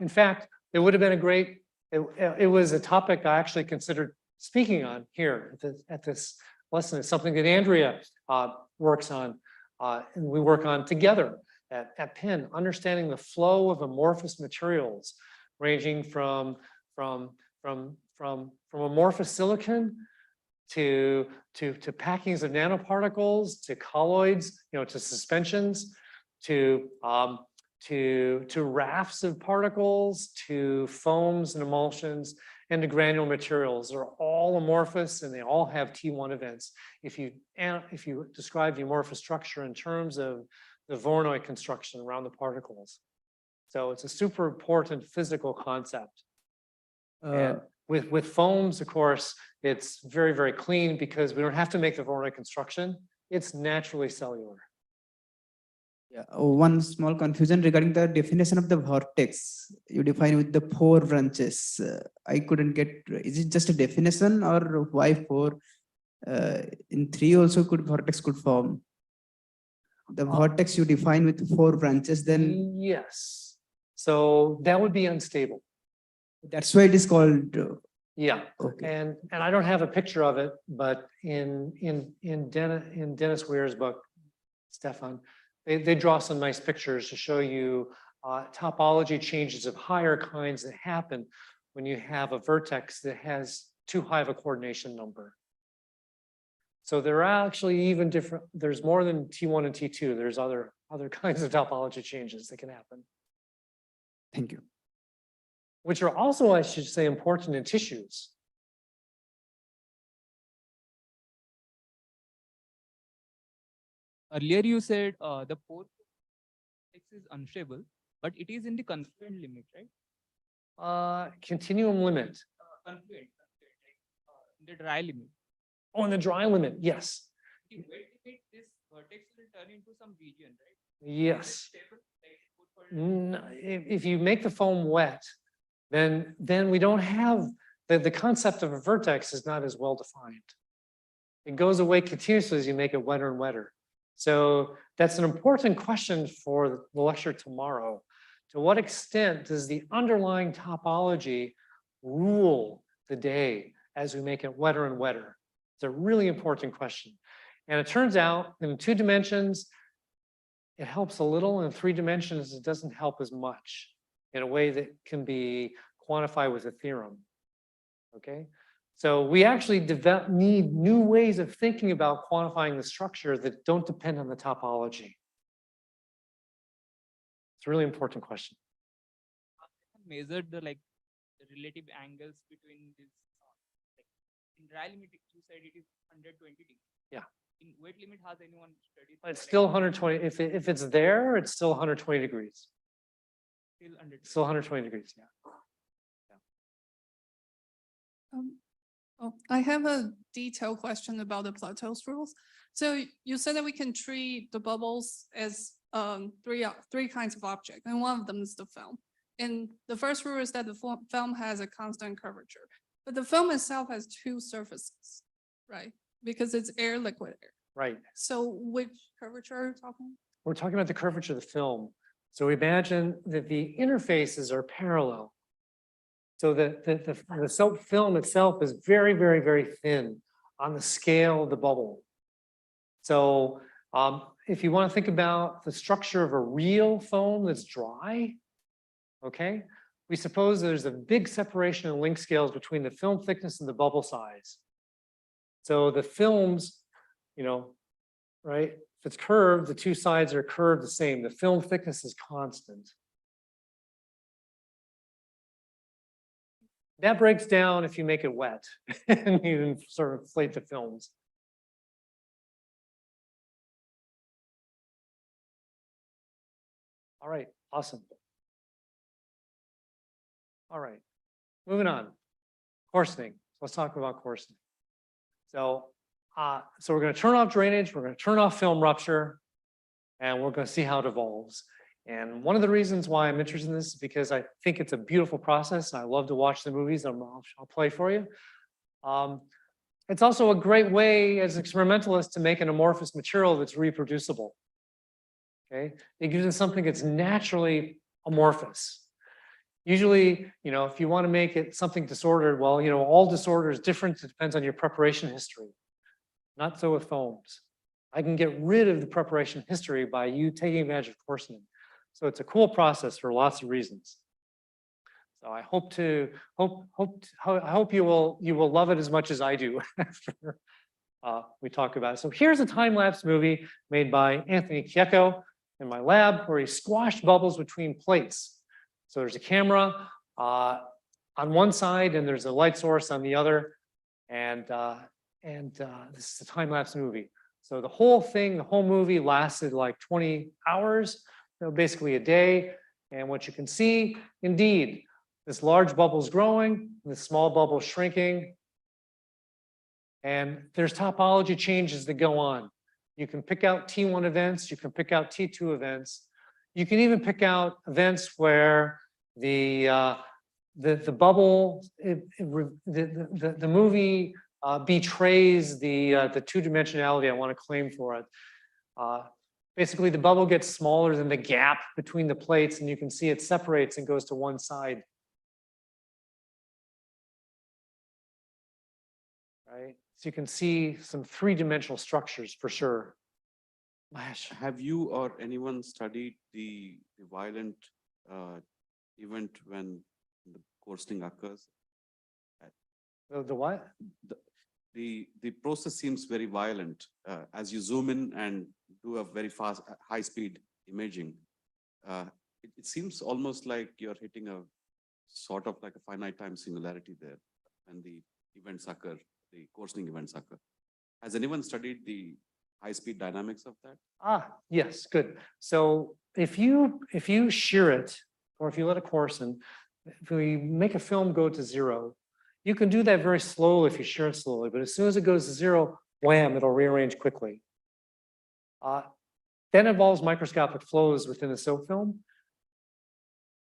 In fact, it would have been a great, it was a topic I actually considered speaking on here at this lesson. It's something that Andrea works on, and we work on together at Penn, understanding the flow of amorphous materials, ranging from amorphous silicon to packings of nanoparticles, to colloids, to suspensions, to rafts of particles, to foams and emulsions, and to granular materials. They're all amorphous and they all have T1 events. If you describe the amorphous structure in terms of the Voronoi construction around the particles. So it's a super important physical concept. And with foams, of course, it's very, very clean because we don't have to make the Voronoi construction. It's naturally cellular. Yeah, one small confusion regarding the definition of the vortex. You define with the 4 branches. I couldn't get, is it just a definition or why 4? In 3 also vortex could form. The vortex you define with 4 branches, then Yes. So that would be unstable. that's why it is called. Yeah. Okay. And I don't have a picture of it, but in Dennis Weir's book, Stefan, they draw some nice pictures to show you topology changes of higher kinds that happen when you have a vertex that has too high of a coordination number. So there are actually even different, there's more than T1 and T2. There's other kinds of topology changes that can happen, Thank you. which are also, I should say, important in tissues. Earlier you said the 4th is unstable, but it is in the confluent limit, right? Continuum limit. Confluent, like, the dry limit. Oh, and the dry limit, yes. The wet limit, this vertex will turn into some region, right? Yes. Is it stable? Like, good for If you make the foam wet, then we don't have, the concept of a vertex is not as well defined. It goes away continuously as you make it wetter and wetter. So that's an important question for the lecture tomorrow. To what extent does the underlying topology rule the day as we make it wetter and wetter? It's a really important question. And it turns out in 2 dimensions, it helps a little. In 3 dimensions, it doesn't help as much in a way that can be quantified with a theorem. Okay? So we actually need new ways of thinking about quantifying the structure that don't depend on the topology. It's a really important question. measured the relative angles between this. Like, in dry limit, you said it is 120 degrees. Yeah. In wet limit, has anyone studied? It's still 120. If it's there, it's still 120 degrees. Still 100. Still 120 degrees. Yeah. I have a detailed question about the Plato's rules. So you said that we can treat the bubbles as three kinds of object, and one of them is the film. And the first rule is that the film has a constant curvature, but the film itself has 2 surfaces, right? Because it's air, liquid air. Right. So which curvature are you talking? We're talking about the curvature of the film. So imagine that the interfaces are parallel. So the film itself is very, very, very thin on the scale of the bubble. So if you want to think about the structure of a real foam that's dry, okay, we suppose there's a big separation in length scales between the film thickness and the bubble size. So the films, right, if it's curved, the 2 sides are curved the same. The film thickness is constant. That breaks down if you make it wet and you sort of inflate the films. All right, awesome. All right, moving on. Coarsening. Let's talk about coarsening. So we're going to turn off drainage, we're going to turn off film rupture, and we're going to see how it evolves. And one of the reasons why I'm interested in this is because I think it's a beautiful process. I love to watch the movies. I'll play for you. It's also a great way as an experimentalist to make an amorphous material that's reproducible. Okay, it gives us something that's naturally amorphous. Usually, if you want to make it something disordered, well, all disorder is different. It depends on your preparation history. Not so with foams. I can get rid of the preparation history by you taking advantage of coarsening. So it's a cool process for lots of reasons. So I hope you will love it as much as I do after we talk about it. So here's a time-lapse movie made by Anthony Chiecco in my lab where he squashed bubbles between plates. So there's a camera on one side and there's a light source on the other. And this is a time-lapse movie. So the whole movie lasted like 20 hours, basically a day. And what you can see, indeed, this large bubble is growing, this small bubble is shrinking. And there's topology changes that go on. You can pick out T1 events, you can pick out T2 events. You can even pick out events where the bubble, the movie betrays the two-dimensionality I want to claim for it. Basically, the bubble gets smaller than the gap between the plates, and you can see it separates and goes to one side. Right? So you can see some three-dimensional structures for sure. Mahesh. Have you or anyone studied the violent event when the coarsening occurs? The what? The process seems very violent as you zoom in and do a very fast, high-speed imaging. It seems almost like you're hitting a sort of like a finite time singularity there when the events occur, the coarsening events occur. Has anyone studied the high-speed dynamics of that? Yes, good. So if you shear it, or if you let it coarsen, if we make a film go to zero, you can do that very slowly if you shear it slowly, but as soon as it goes to zero, wham, it'll rearrange quickly. Then involves microscopic flows within the soap film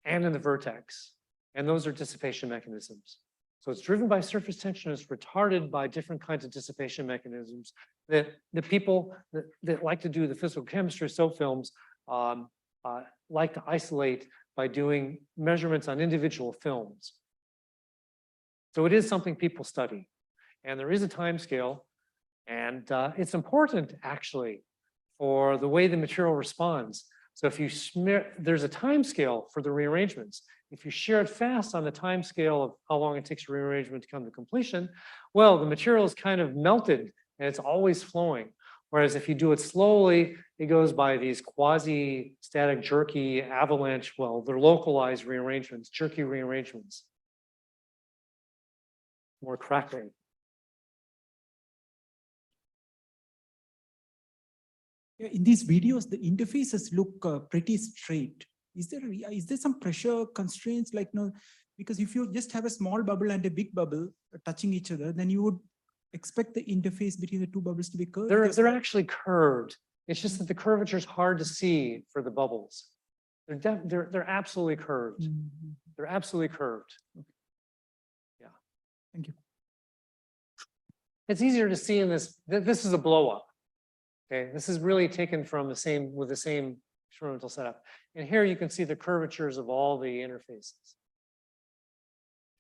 and in the vertex. And those are dissipation mechanisms. So it's driven by surface tension, it's retarded by different kinds of dissipation mechanisms that the people that like to do the physical chemistry of soap films like to isolate by doing measurements on individual films. So it is something people study. And there is a time scale, and it's important actually for the way the material responds. So if you smear, there's a time scale for the rearrangements. If you shear it fast on the time scale of how long it takes a rearrangement to come to completion, well, the material is kind of melted and it's always flowing. Whereas if you do it slowly, it goes by these quasi-static, jerky, avalanche, well, they're localized rearrangements, jerky rearrangements. More crackling. Yeah, in these videos, the interfaces look pretty straight. Is there some pressure constraints like no? Because if you just have a small bubble and a big bubble touching each other, then you would expect the interface between the two bubbles to be curved. They're actually curved. It's just that the curvature is hard to see for the bubbles. They're absolutely curved. Mhm. They're absolutely curved. Yeah. Thank you. It's easier to see in this. This is a blow up. Okay, this is really taken from the same experimental setup. And here you can see the curvatures of all the interfaces.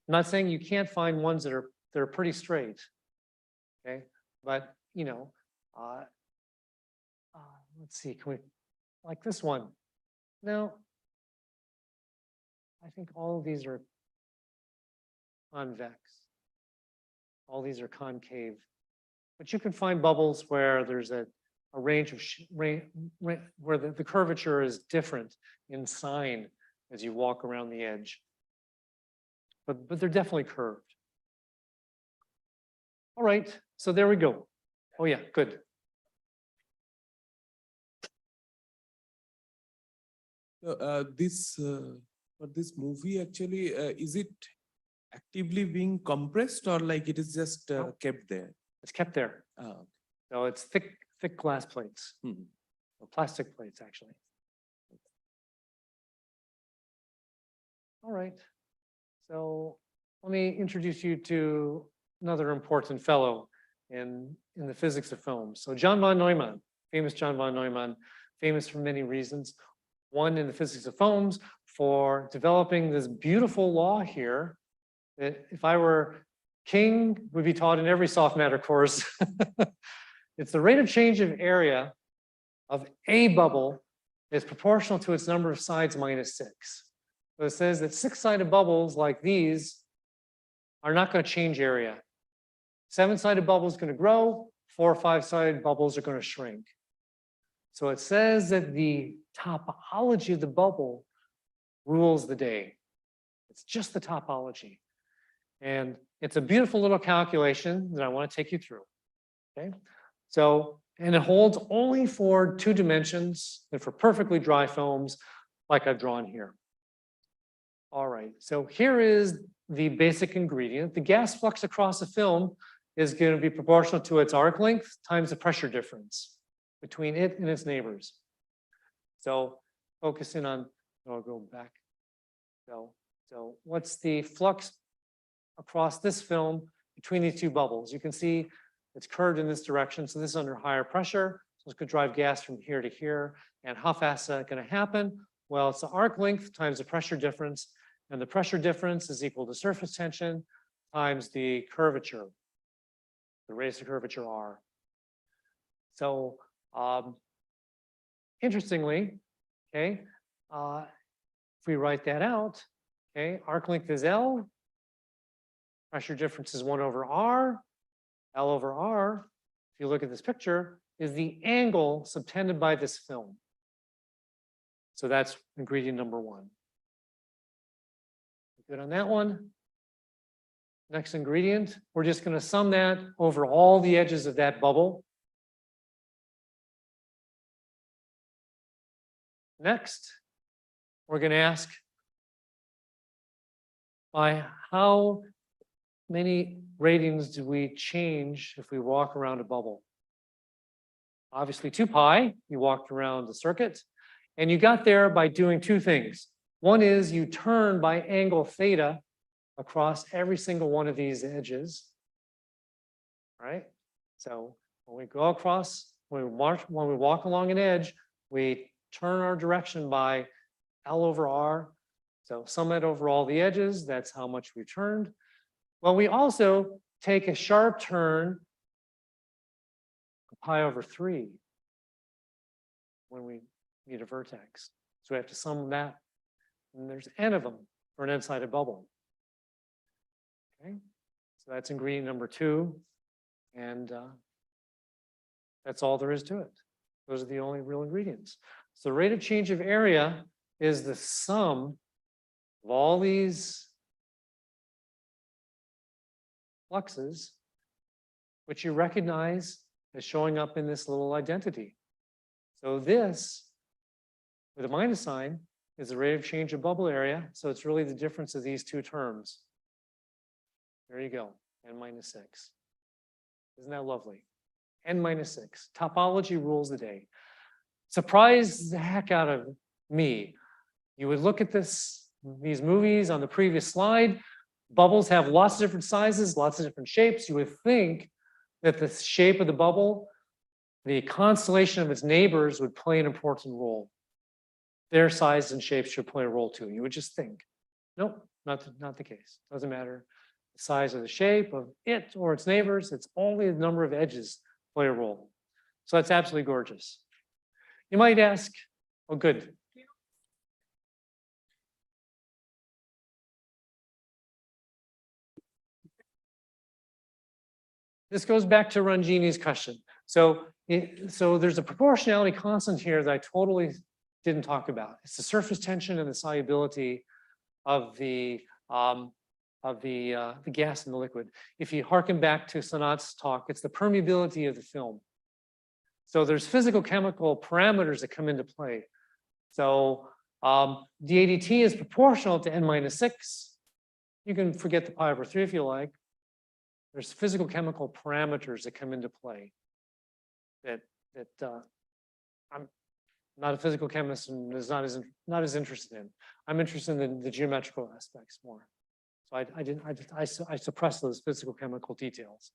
I'm not saying you can't find ones that are pretty straight. Okay, but you know, let's see, can we, like this one? No, I think all of these are convex. All these are concave. But you can find bubbles where there's a range of where the curvature is different in sign as you walk around the edge. But they're definitely curved. All right, so there we go. Oh yeah, good. For this movie, actually, is it actively being compressed or like it is just No. kept there? It's kept there. Oh, So it's thick glass plates, mhm. or plastic plates actually. All right. So let me introduce you to another important fellow in the physics of film. So John von Neumann, famous John von Neumann, famous for many reasons. One in the physics of foams for developing this beautiful law here that if I were king would be taught in every soft matter course. It's the rate of change of area of a bubble is proportional to its number of sides minus 6. So it says that 6-sided bubbles like these are not going to change area. 7-sided bubble is going to grow, 4 or 5-sided bubbles are going to shrink. So it says that the topology of the bubble rules the day. It's just the topology. And it's a beautiful little calculation that I want to take you through. Okay. So, and it holds only for 2 dimensions and for perfectly dry films like I've drawn here. All right, so here is the basic ingredient. The gas flux across a film is going to be proportional to its arc length times the pressure difference. between it and its neighbors. So focusing on, I'll go back. So what's the flux across this film between these two bubbles? You can see it's curved in this direction. So this is under higher pressure. So it's going to drive gas from here to here. And how fast is that going to happen? Well, it's the arc length times the pressure difference. And the pressure difference is equal to surface tension times the curvature, the radius of curvature R. So interestingly, okay, if we write that out, okay, arc length is L, pressure difference is 1 over R, L over R, if you look at this picture, is the angle subtended by this film. So that's ingredient number 1. Good on that one. Next ingredient, we're just going to sum that over all the edges of that bubble. Next, we're going to ask by how many ratings do we change if we walk around a bubble? Obviously 2 pi, you walked around the circuit, and you got there by doing 2 things. One is you turn by angle theta across every single one of these edges, right? So when we go across, when we walk along an edge, we turn our direction by L over R. So sum it over all the edges, that's how much we turned. Well, we also take a sharp turn, pi over 3, when we meet a vertex. So we have to sum that. And there's n of them for an n-sided bubble. Okay, so that's ingredient number 2. And that's all there is to it. Those are the only real ingredients. So the rate of change of area is the sum of all these fluxes, which you recognize as showing up in this little identity. So this, with a minus sign, is the rate of change of bubble area. So it's really the difference of these 2 terms. There you go, n minus 6. Isn't that lovely? N minus 6. Topology rules the day. Surprised the heck out of me. You would look at these movies on the previous slide. Bubbles have lots of different sizes, lots of different shapes. You would think that the shape of the bubble, the constellation of its neighbors would play an important role. Their size and shape should play a role too. You would just think. Nope, not the case. Doesn't matter the size or the shape of it or its neighbors. It's only the number of edges play a role. So that's absolutely gorgeous. You might ask, oh, good. This goes back to Ranjini's question. So there's a proportionality constant here that I totally didn't talk about. It's the surface tension and the solubility of the gas in the liquid. If you hearken back to Sanat's talk, it's the permeability of the film. So there's physical chemical parameters that come into play. So the ADT is proportional to n minus 6. You can forget the pi over 3 if you like. There's physical chemical parameters that come into play that I'm not a physical chemist and is not as interested in. I'm interested in the geometrical aspects more. So I suppress those physical chemical details.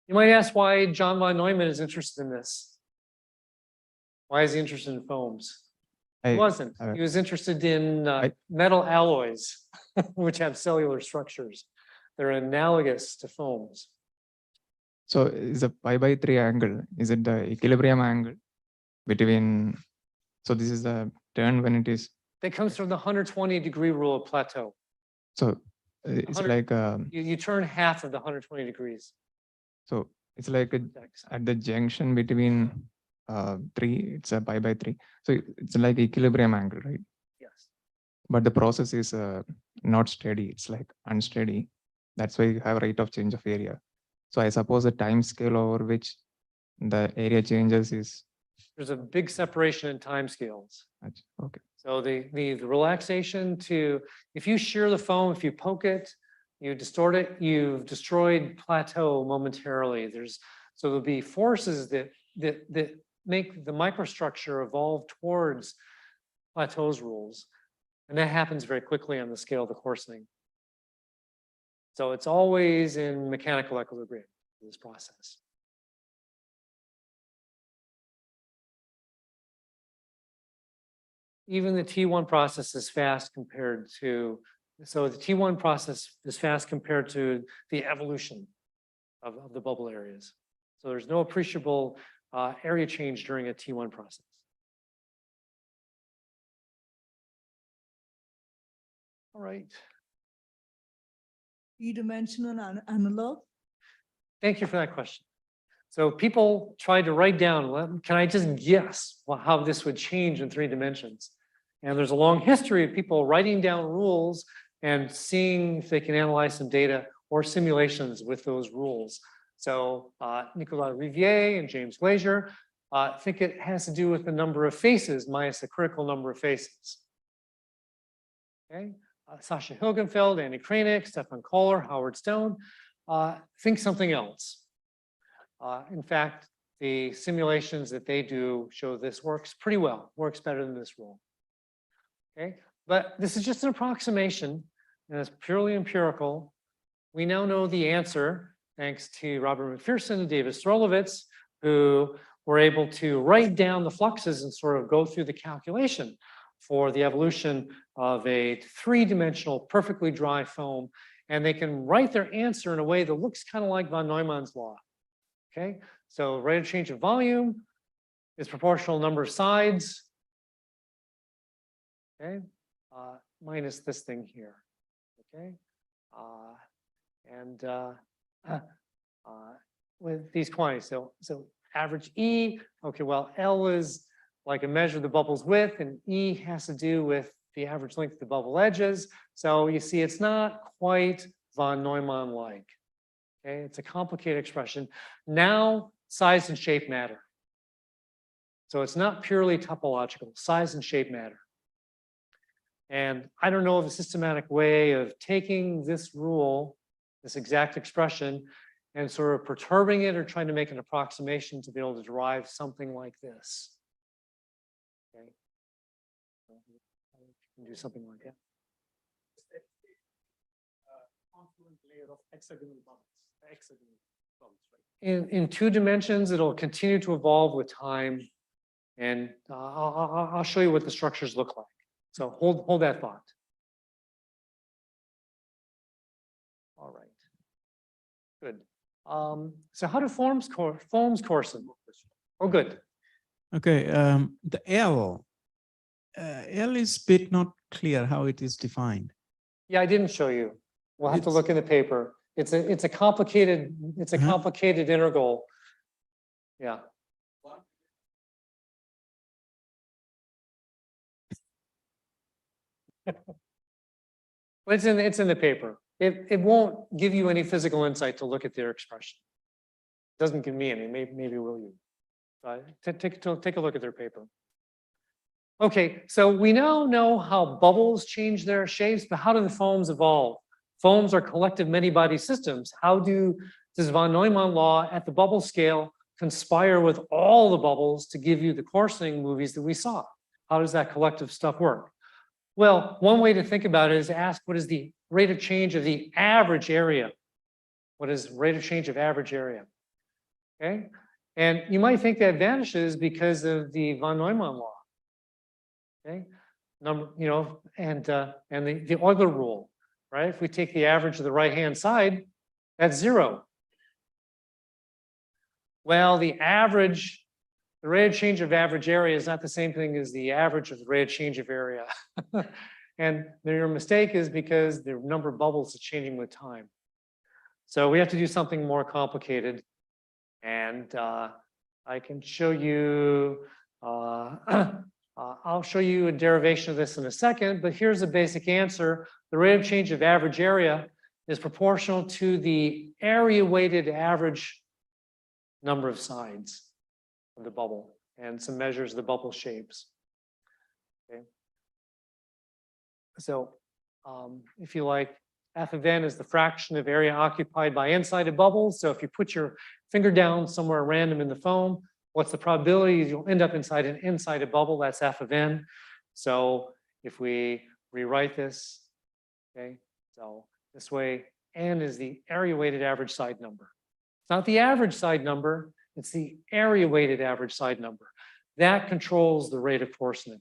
You might ask why John von Neumann is interested in this. Why is he interested in foams? He wasn't. He was interested in metal alloys, which have cellular structures. They're analogous to foams. So is the pi by 3 angle, is it the equilibrium angle between, so this is the turn when it is? That comes from the 120-degree rule of plateau. So it's like you turn half of the 120 degrees. So it's like at the junction between 3, it's a pi by 3. So it's like equilibrium angle, right? Yes. But the process is not steady. It's like unsteady. That's why you have rate of change of area. So I suppose the time scale over which the area changes is. There's a big separation in time scales. Okay. So the relaxation to, if you shear the foam, if you poke it, you distort it, you've destroyed plateau momentarily. There's So there'll be forces that make the microstructure evolve towards Plateau's rules. And that happens very quickly on the scale of the coarsening. So it's always in mechanical equilibrium, this process. Even the T1 process is fast compared to, so the T1 process is fast compared to the evolution of the bubble areas. So there's no appreciable area change during a T1 process. All right. Three-dimensional analog. Thank you for that question. So people tried to write down, well, can I just guess how this would change in 3 dimensions? And there's a long history of people writing down rules and seeing if they can analyze some data or simulations with those rules. So Nicolas Riviere and James Glazier think it has to do with the number of faces minus the critical number of faces. Okay. Sasha Hilgenfeld, Andy Kranick, Stefan Kohler, Howard Stone think something else. In fact, the simulations that they do show this works pretty well, works better than this rule. Okay, but this is just an approximation and it's purely empirical. We now know the answer thanks to Robert McPherson and David Strolovitz, who were able to write down the fluxes and sort of go through the calculation for the evolution of a 3-dimensional perfectly dry foam. And they can write their answer in a way that looks kind of like von Neumann's law. Okay, so rate of change of volume is proportional number of sides. Okay, minus this thing here. Okay, with these quantities, so average E. Okay, well, L is like a measure of the bubble's width, and E has to do with the average length of the bubble edges. So you see, it's not quite von Neumann-like. Okay, it's a complicated expression. Now, size and shape matter. So it's not purely topological. Size and shape matter. And I don't know of a systematic way of taking this rule, this exact expression, and sort of perturbing it or trying to make an approximation to be able to derive something like this. Okay. You can do something like that. Layer of hexagonal bubbles. In 2 dimensions, it'll continue to evolve with time. And I'll show you what the structures look like. So hold that thought. All right. Good. So how do foams coarsen? Oh, good. Okay. The L is a bit not clear how it is defined. Yeah, I didn't show you. We'll have to look in the paper. It's a complicated complicated integral. Yeah. It's in the paper. It won't give you any physical insight to look at their expression. It doesn't give me any. Maybe will you? Take a look at their paper. Okay, so we now know how bubbles change their shapes, but how do the foams evolve? Foams are collective many-body systems. How does von Neumann law at the bubble scale conspire with all the bubbles to give you the coarsening movies that we saw? How does that collective stuff work? Well, one way to think about it is to ask what is the rate of change of the average area? What is rate of change of average area? Okay, and you might think that vanishes because of the von Neumann law. Okay, and the Euler rule, right? If we take the average of the right-hand side, that's 0. Well, the rate of change of average area is not the same thing as the average of the rate of change of area. And your mistake is because the number of bubbles is changing with time. So we have to do something more complicated. And I can show you, I'll show you a derivation of this in a second, but here's the basic answer. The rate of change of average area is proportional to the area-weighted average number of sides of the bubble and some measures of the bubble shapes. Okay. So if you like, F of n is the fraction of area occupied by n-sided bubbles. So if you put your finger down somewhere random in the foam, what's the probability you'll end up inside an n-sided bubble? That's F of n. So if we rewrite this, okay, so this way, n is the area-weighted average side number. It's not the average side number, it's the area-weighted average side number. That controls the rate of coarsening.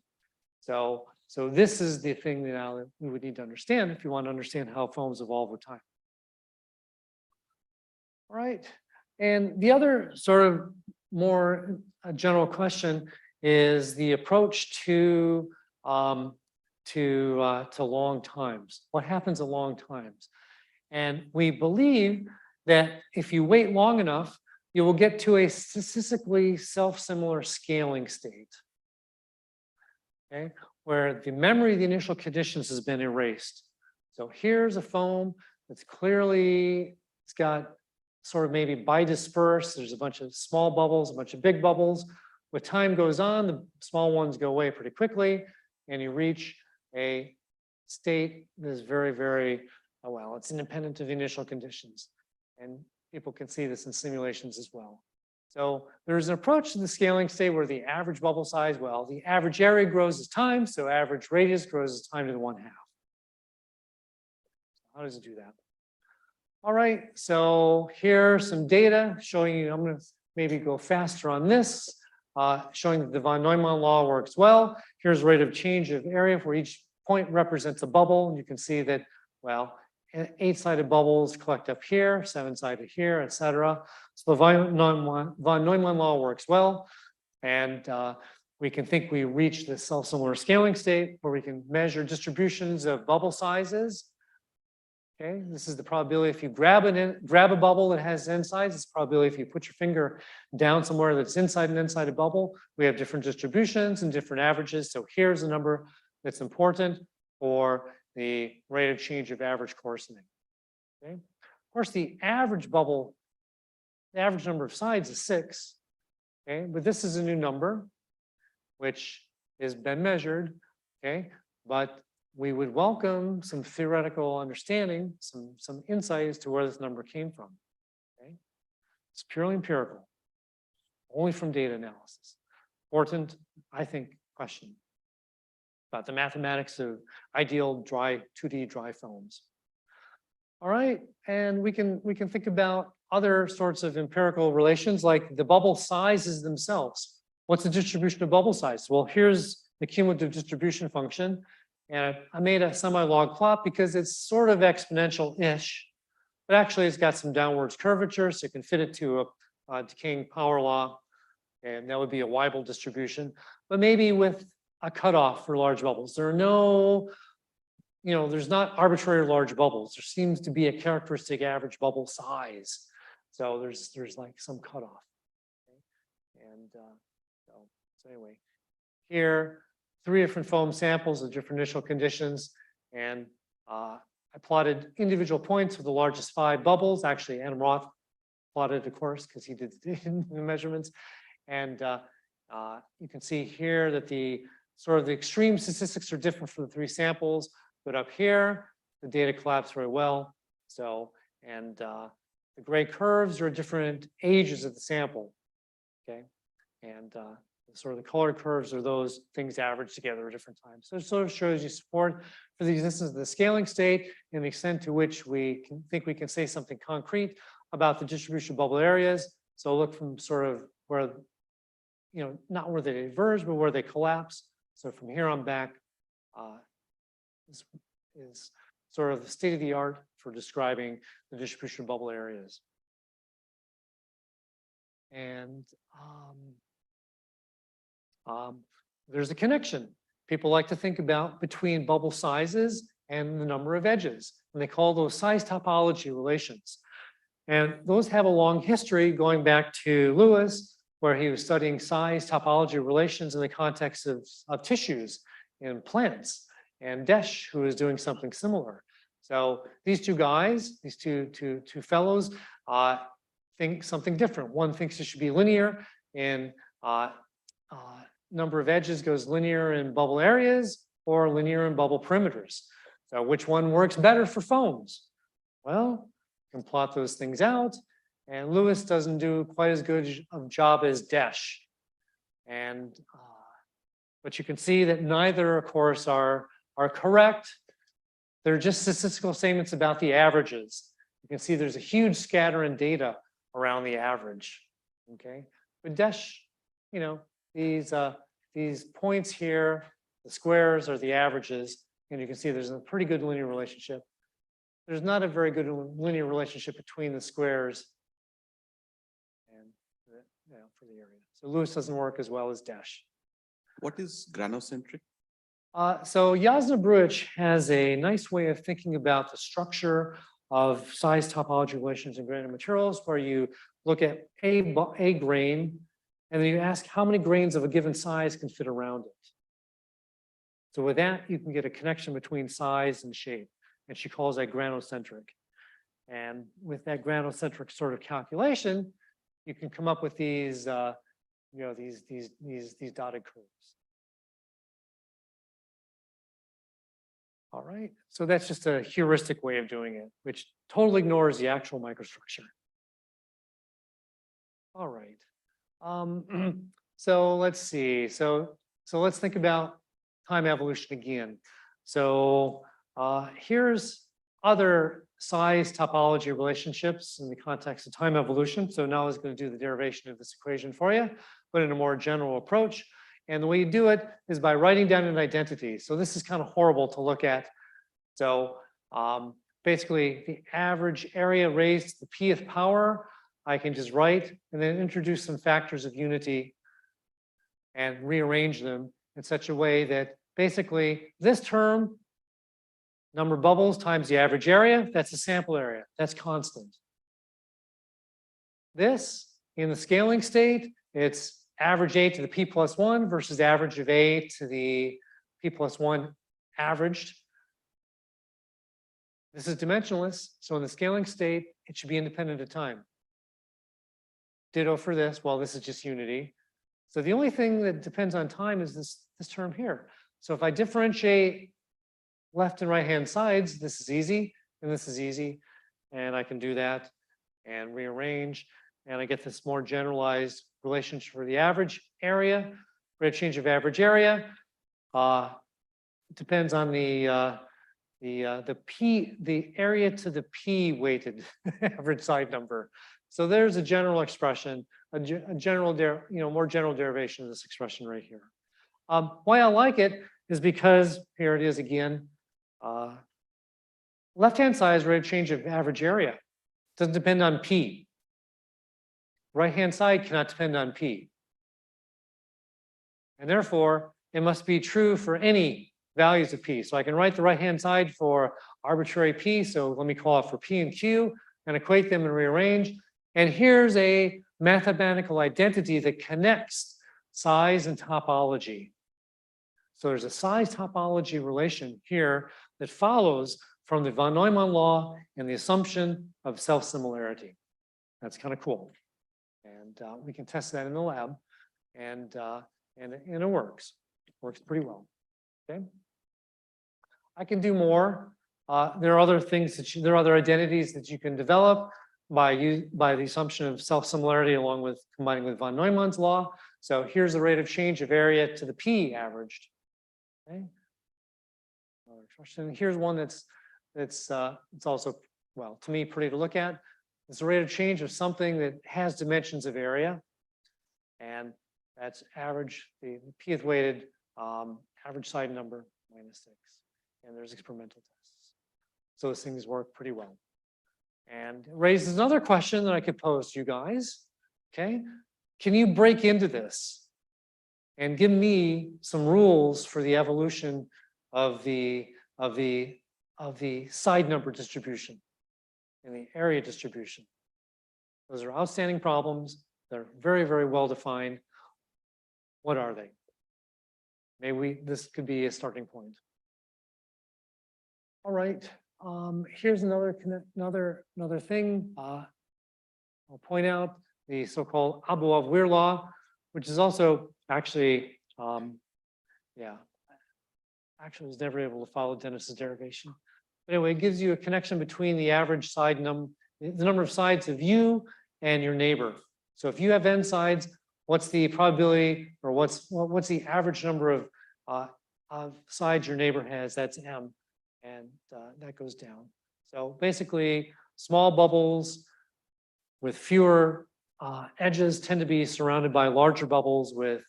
So this is the thing that now we would need to understand if you want to understand how foams evolve with time. All right. And the other sort of more general question is the approach to long times. What happens at long times? And we believe that if you wait long enough, you will get to a statistically self-similar scaling state. Okay, where the memory of the initial conditions has been erased. So here's a foam that's clearly, it's got sort of maybe bidispersed. There's a bunch of small bubbles, a bunch of big bubbles. With time goes on, the small ones go away pretty quickly, and you reach a state that is very, very, well, it's independent of the initial conditions. And people can see this in simulations as well. So there's an approach to the scaling state where the average bubble size, well, the average area grows as time, so average radius grows as time to the 1/2. How does it do that? All right, so here's some data showing you, I'm going to maybe go faster on this, showing that the von Neumann law works well. Here's rate of change of area where each point represents a bubble. And you can see that, well, 8-sided bubbles collect up here, 7-sided here, etc. So the von Neumann law works well. And we can think we reach this self-similar scaling state where we can measure distributions of bubble sizes. Okay, this is the probability if you grab a bubble that has n sides. It's probability if you put your finger down somewhere that's inside an n-sided bubble. We have different distributions and different averages. So here's a number that's important for the rate of change of average coarsening. Okay, of course, the average bubble, the average number of sides is 6. Okay, but this is a new number, which has been measured. Okay, but we would welcome some theoretical understanding, some insight as to where this number came from. Okay? It's purely empirical, only from data analysis. Important, I think, question about the mathematics of ideal 2D dry foams. All right, and we can think about other sorts of empirical relations like the bubble sizes themselves. What's the distribution of bubble size? Well, here's the cumulative distribution function. And I made a semi-log plot because it's sort of exponential-ish, but actually it's got some downwards curvature, so you can fit it to a decaying power law, and that would be a Weibull distribution, but maybe with a cutoff for large bubbles. There are no, there's not arbitrary large bubbles. There seems to be a characteristic average bubble size. So there's like some cutoff. Okay? And so anyway, here, 3 different foam samples of different initial conditions. And I plotted individual points with the largest 5 bubbles. Actually, Adam Roth plotted, of course, because he did the measurements. And you can see here that the extreme statistics are different for the 3 samples. But up here, the data collapse very well. So, and the gray curves are different ages of the sample. Okay. And sort of the colored curves are those things averaged together at different times. So it sort of shows you support for the existence of the scaling state and the extent to which we think we can say something concrete about the distribution of bubble areas. So look from sort of where, not where they diverge, but where they collapse. So from here on back, this is sort of the state of the art for describing the distribution of bubble areas. And there's a connection people like to think about between bubble sizes and the number of edges. And they call those size topology relations. And those have a long history going back to Lewis, where he was studying size topology relations in the context of tissues in plants, and Desch, who is doing something similar. So these 2 guys, these two fellows, think something different. One thinks it should be linear in number of edges goes linear in bubble areas or linear in bubble perimeters. So which one works better for foams? Well, you can plot those things out, and Lewis doesn't do quite as good of job as Desch. And but you can see that neither, of course, are correct. They're just statistical statements about the averages. You can see there's a huge scatter in data around the average. Okay, but Desch, you know, these points here, the squares are the averages, and you can see there's a pretty good linear relationship. There's not a very good linear relationship between the squares and for the area. So Lewis doesn't work as well as Desch. What is granocentric? So Jasna-Bruich has a nice way of thinking about the structure of size topology relations in granular materials, where you look at a grain, and then you ask how many grains of a given size can fit around it. So with that, you can get a connection between size and shape, and she calls that granocentric. And with that granocentric sort of calculation, you can come up with these, these dotted curves. All right, so that's just a heuristic way of doing it, which totally ignores the actual microstructure. All right, so let's see. So let's think about time evolution again. So here's other size topology relationships in the context of time evolution. So now I was going to do the derivation of this equation for you, but in a more general approach. And the way you do it is by writing down an identity. So this is kind of horrible to look at. So basically the average area raised to the pth power, I can just write and then introduce some factors of unity and rearrange them in such a way that basically this term, number of bubbles times the average area, that's the sample area, that's constant. This, in the scaling state, it's average A to the p plus 1 versus average of A to the p plus 1 averaged. This is dimensionless, so in the scaling state, it should be independent of time. Ditto for this, well, this is just unity. So the only thing that depends on time is this term here. So if I differentiate left and right-hand sides, this is easy, and this is easy, and I can do that and rearrange, and I get this more generalized relationship for the average area, rate of change of average area. Depends on the area to the p weighted average side number. So there's a general expression, a general, more general derivation of this expression right here. Why I like it is because here it is again. Left-hand side is rate of change of average area. Doesn't depend on p. Right-hand side cannot depend on p. And therefore, it must be true for any values of p. So I can write the right-hand side for arbitrary p. So let me call it for p and q and equate them and rearrange. And here's a mathematical identity that connects size and topology. So there's a size topology relation here that follows from the von Neumann law and the assumption of self-similarity. That's kind of cool. And we can test that in the lab, and it works. It works pretty well. Okay. I can do more. There are other things that there are other identities that you can develop by the assumption of self-similarity along with combining with von Neumann's law. So here's the rate of change of area to the p averaged. Okay. Here's one it's also, well, to me, pretty to look at. It's the rate of change of something that has dimensions of area, and that's average, the pth weighted average side number -6, and there's experimental tests. So those things work pretty well. And it raises another question that I could pose to you guys. Okay, can you break into this and give me some rules for the evolution of the side number distribution and the area distribution? Those are outstanding problems. They're very, very well defined. What are they? Maybe this could be a starting point. All right. Here's another thing. I'll point out the so-called Abu-Weir law, which is also actually, actually was never able to follow Dennis's derivation. But anyway, it gives you a connection between the average side the number of sides of you and your neighbor. So if you have n sides, what's the probability, or what's the average number of sides your neighbor has? That's m, and that goes down. So basically, small bubbles with fewer edges tend to be surrounded by larger bubbles with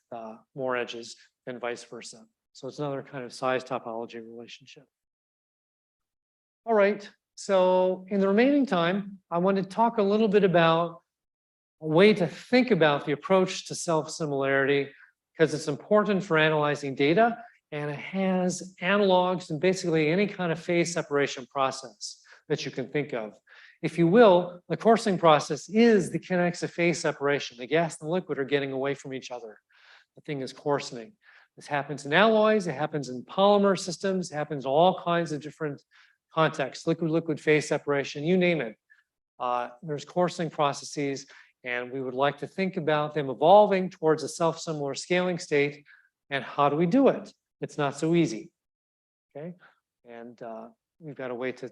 more edges, and vice versa. So it's another kind of size topology relationship. All right, so in the remaining time, I want to talk a little bit about a way to think about the approach to self-similarity, because it's important for analyzing data, and it has analogs in basically any kind of phase separation process that you can think of. If you will, the coursing process is the kinetics of phase separation. The gas and the liquid are getting away from each other. The thing is coarsening. This happens in alloys, it happens in polymer systems, it happens in all kinds of different contexts, liquid-liquid phase separation, you name it. There's coarsening processes, and we would like to think about them evolving towards a self-similar scaling state. And how do we do it? It's not so easy, okay? And we've got a way to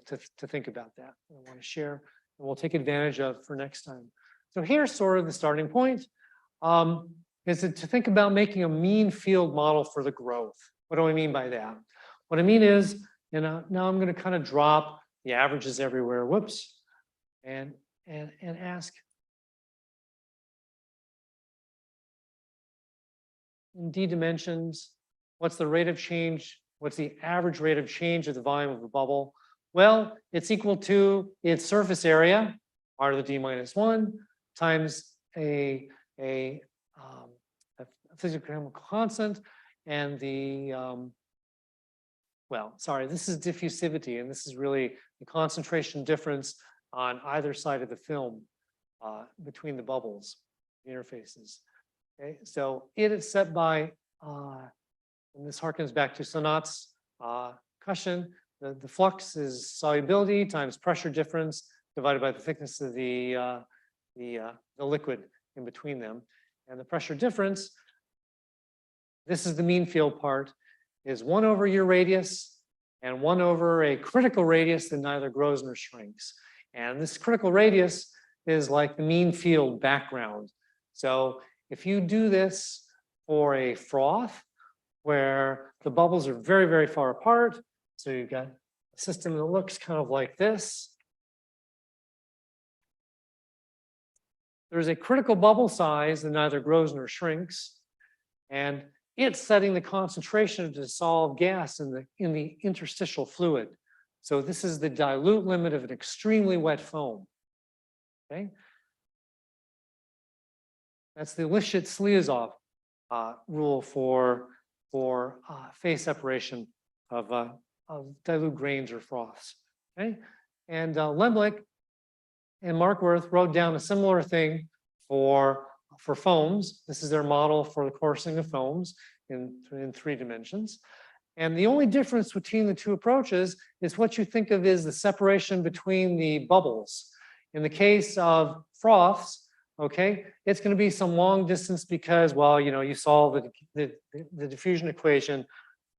think about that. I want to share, and we'll take advantage of for next time. So here's sort of the starting point. Is to think about making a mean field model for the growth. What do I mean by that? What I mean is, now I'm going to kind of drop the averages everywhere. Whoops, and ask, in d dimensions, what's the rate of change? What's the average rate of change of the volume of the bubble? Well, it's equal to its surface area, r to the d minus 1, times a physicochemical constant, and the, well, sorry, this is diffusivity, and this is really the concentration difference on either side of the film between the bubbles, the interfaces. Okay, so it is set by, and this harkens back to Sonat's cushion. The flux is solubility times pressure difference divided by the thickness of the liquid in between them. And the pressure difference, this is the mean field part, is 1 over your radius and 1 over a critical radius that neither grows nor shrinks. And this critical radius is like the mean field background. So if you do this for a froth, where the bubbles are very, very far apart, so you've got a system that looks kind of like this. There's a critical bubble size that neither grows nor shrinks, and it's setting the concentration of dissolved gas in the interstitial fluid. So this is the dilute limit of an extremely wet foam. Okay, that's the Lifshitz-Sliazov rule for phase separation of dilute grains or froths. Okay, and Lemlich and Markworth wrote down a similar thing for foams. This is their model for the coursing of foams in 3 dimensions. And the only difference between the two approaches is what you think of as the separation between the bubbles. In the case of froths, okay, it's going to be some long distance because, well, you know, you solve the diffusion equation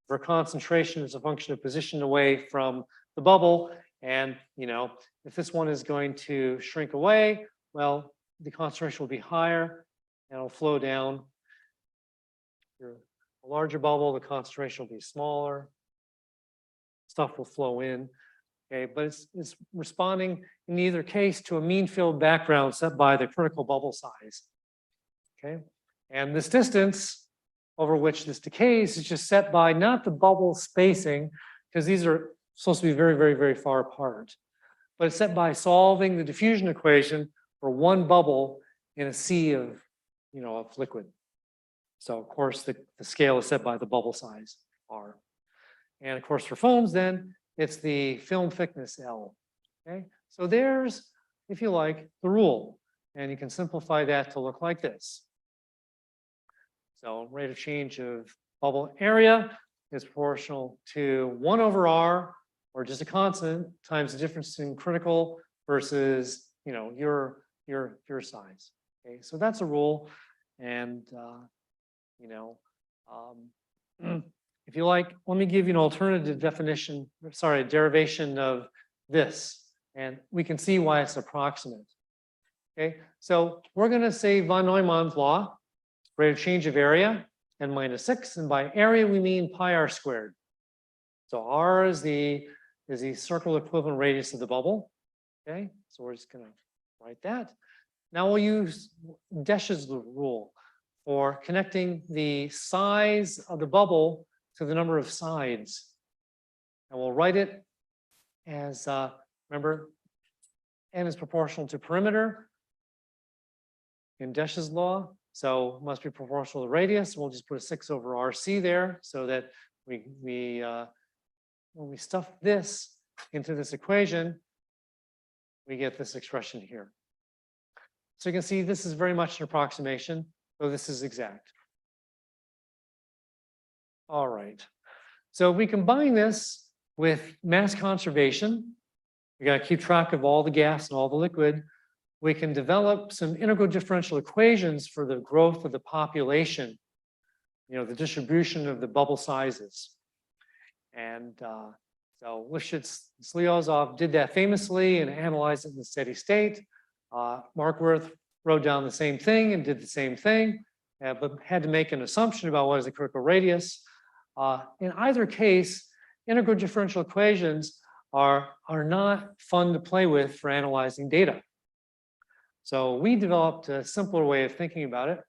for concentration as a function of position away from the bubble. And, you know, if this one is going to shrink away, well, the concentration will be higher and it'll flow down. A larger bubble, the concentration will be smaller. Stuff will flow in. Okay, but it's responding in either case to a mean field background set by the critical bubble size. Okay, and this distance over which this decays is just set by not the bubble spacing, because these are supposed to be very, very, very far apart, but it's set by solving the diffusion equation for one bubble in a sea of, you know, of liquid. So of course the scale is set by the bubble size R. And of course for foams then, it's the film thickness L. Okay, so there's, if you like, the rule. And you can simplify that to look like this. So rate of change of bubble area is proportional to 1 over R, or just a constant, times the difference in critical versus, you know, your size. Okay, so that's a rule. And you know, if you like, let me give you an alternative definition, sorry, derivation of this, and we can see why it's approximate. Okay, so we're going to say von Neumann's law, rate of change of area, n-6, and by area we mean pi r squared. So r is the circular equivalent radius of the bubble. Okay, so we're just going to write that. Now we'll use Desch's rule for connecting the size of the bubble to the number of sides. And we'll write it as, remember, n is proportional to perimeter in Desch's law. So must be proportional to radius. We'll just put a 6 over RC there so that when we stuff this into this equation, we get this expression here. So you can see this is very much an approximation, though this is exact. All right. So we combine this with mass conservation. We got to keep track of all the gas and all the liquid. We can develop some integral differential equations for the growth of the population, the distribution of the bubble sizes. And so Lifshitz-Sliozov did that famously and analyzed it in the steady state. Markworth wrote down the same thing and did the same thing, but had to make an assumption about what is the critical radius. In either case, integral differential equations are not fun to play with for analyzing data. So we developed a simpler way of thinking about it,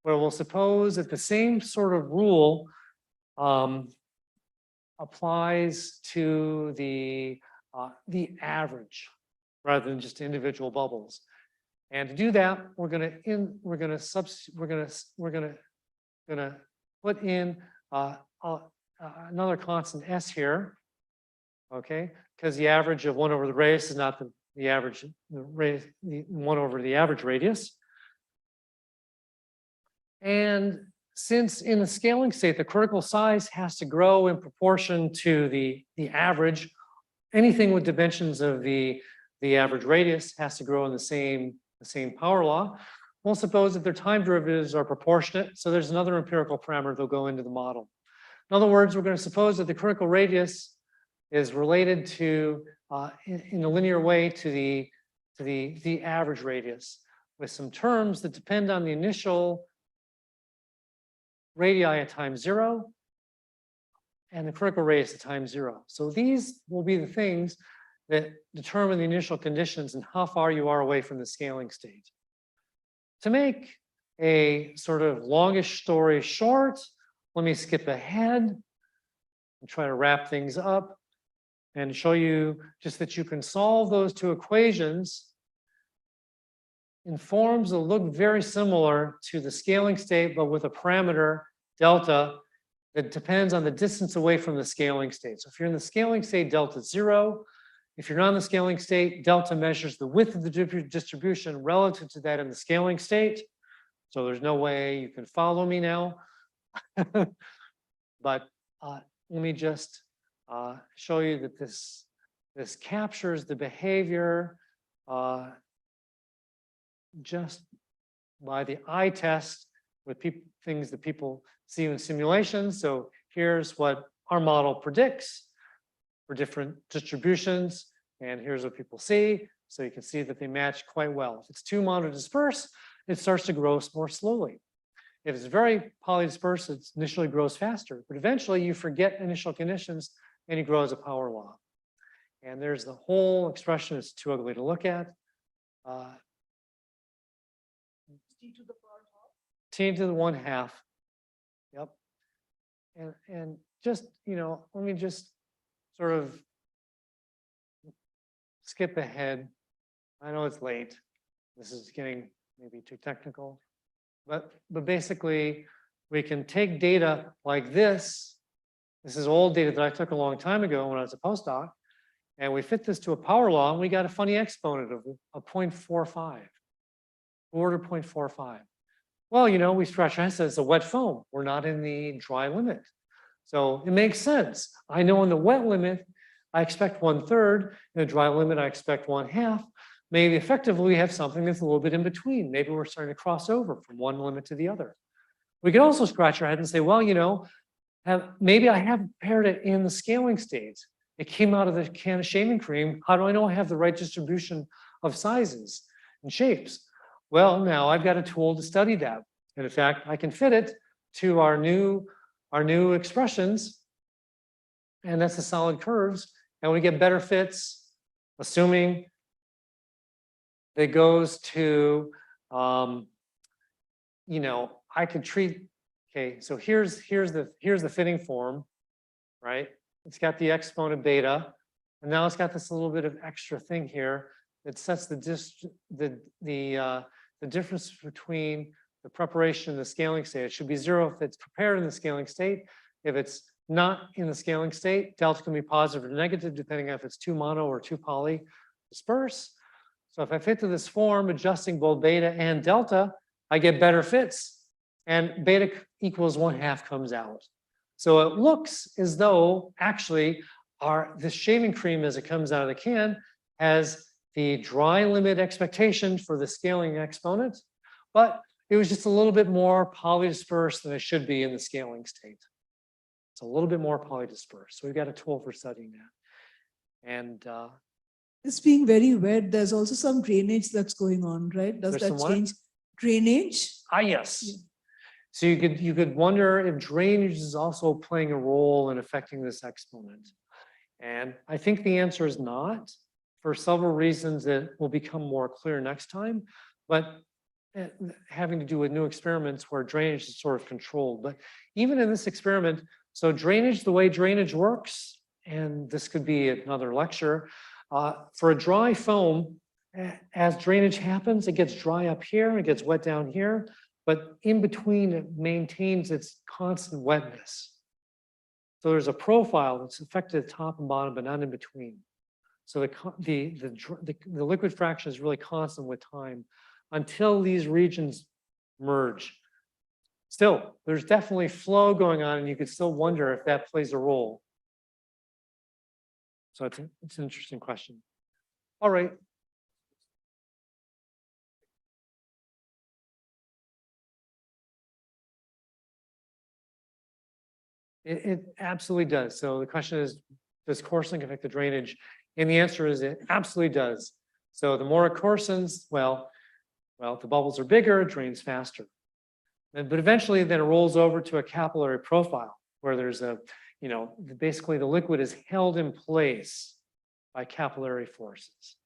where we'll suppose that the same sort of rule applies to the average rather than just individual bubbles. And to do that, we're gonna put in another constant s here, okay? Because the average of 1 over the radius is not the average, the 1 over the average radius. And since in the scaling state, the critical size has to grow in proportion to the average, anything with dimensions of the average radius has to grow in the same power law. We'll suppose that their time derivatives are proportionate. So there's another empirical parameter that'll go into the model. In other words, we're going to suppose that the critical radius is related to, in a linear way, to the average radius, with some terms that depend on the initial radii at time 0 and the critical radius at time 0. So these will be the things that determine the initial conditions and how far you are away from the scaling state. To make a sort of longish story short, let me skip ahead and try to wrap things up and show you just that you can solve those two equations in forms that look very similar to the scaling state, but with a parameter delta that depends on the distance away from the scaling state. So if you're in the scaling state, delta is 0. If you're not in the scaling state, delta measures the width of the distribution relative to that in the scaling state. So there's no way you can follow me now. But let me just show you that this captures the behavior just by the eye test with things that people see in simulations. So here's what our model predicts for different distributions, and here's what people see. So you can see that they match quite well. If it's too monodispersed, it starts to grow more slowly. If it's very polydispersed, it initially grows faster, but eventually you forget initial conditions and you grow as a power law. And there's the whole expression. It's too ugly to look at. T to the 1/2. Yep. And just, let me just sort of skip ahead. I know it's late. This is getting maybe too technical, but basically we can take data like this. This is old data that I took a long time ago when I was a postdoc, and we fit this to a power law, and we got a funny exponent of 0.45, order 0.45. Well, we scratch our heads, it's a wet foam. We're not in the dry limit. So it makes sense. I know in the wet limit, I expect 1/3. In the dry limit, I expect 1/2. Maybe effectively we have something that's a little bit in between. Maybe we're starting to cross over from one limit to the other. We could also scratch our head and say, well, maybe I have prepared it in the scaling state. It came out of the can of shaving cream. How do I know I have the right distribution of sizes and shapes? Well, now I've got a tool to study that. And in fact, I can fit it to our new expressions, and that's the solid curves. And we get better fits, assuming that goes to, you know, I could treat, okay, so here's the fitting form, right? It's got the exponent beta, and now it's got this little bit of extra thing here that sets the difference between the preparation and the scaling state. It should be 0 if it's prepared in the scaling state. If it's not in the scaling state, delta can be positive or negative, depending on if it's 2 mono or 2 poly disperse. So if I fit to this form, adjusting both beta and delta, I get better fits, and beta equals 1/2 comes out. So it looks as though actually this shaving cream, as it comes out of the can, has the dry limit expectation for the scaling exponent, but it was just a little bit more polydispersed than it should be in the scaling state. It's a little bit more polydispersed. So we've got a tool for studying that. And It's being very wet. There's also some drainage that's going on, right? Does There's that some what? change drainage? yes. Yeah. So you could wonder if drainage is also playing a role in affecting this exponent. And I think the answer is not, for several reasons that will become more clear next time, but having to do with new experiments where drainage is sort of controlled. But even in this experiment, so drainage, the way drainage works, and this could be another lecture, for a dry foam, as drainage happens, it gets dry up here, it gets wet down here, but in between it maintains its constant wetness. So there's a profile that's affected at top and bottom, but not in between. So the liquid fraction is really constant with time until these regions merge. Still, there's definitely flow going on, and you could still wonder if that plays a role. So it's an interesting question. All right. It absolutely does. So the question is, does coarsening affect the drainage? And the answer is it absolutely does. So the more it coarsens, well, if the bubbles are bigger, it drains faster. But eventually then it rolls over to a capillary profile where there's basically the liquid is held in place by capillary forces,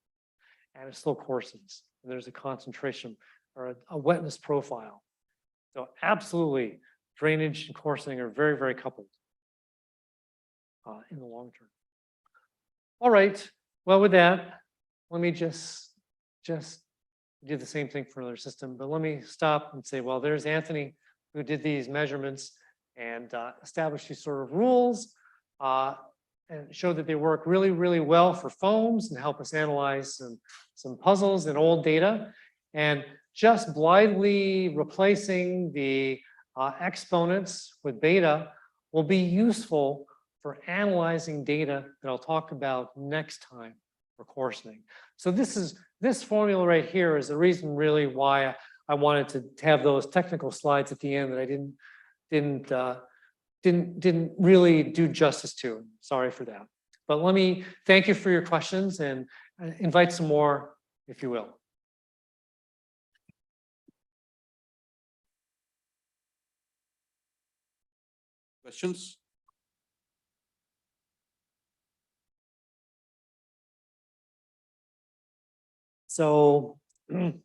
and it still coarsens. And there's a concentration or a wetness profile. So absolutely, drainage and coarsening are very, very coupled in the long term. All right. Well, with that, let me just do the same thing for another system, but let me stop and say, well, there's Anthony who did these measurements and established these sort of rules and showed that they work really, really well for foams and help us analyze some puzzles and old data. And just blindly replacing the exponents with beta will be useful for analyzing data that I'll talk about next time for coarsening. So this formula right here is the reason really why I wanted to have those technical slides at the end that I didn't really do justice to. Sorry for that. But let me thank you for your questions and invite some more, if you will. Questions? So in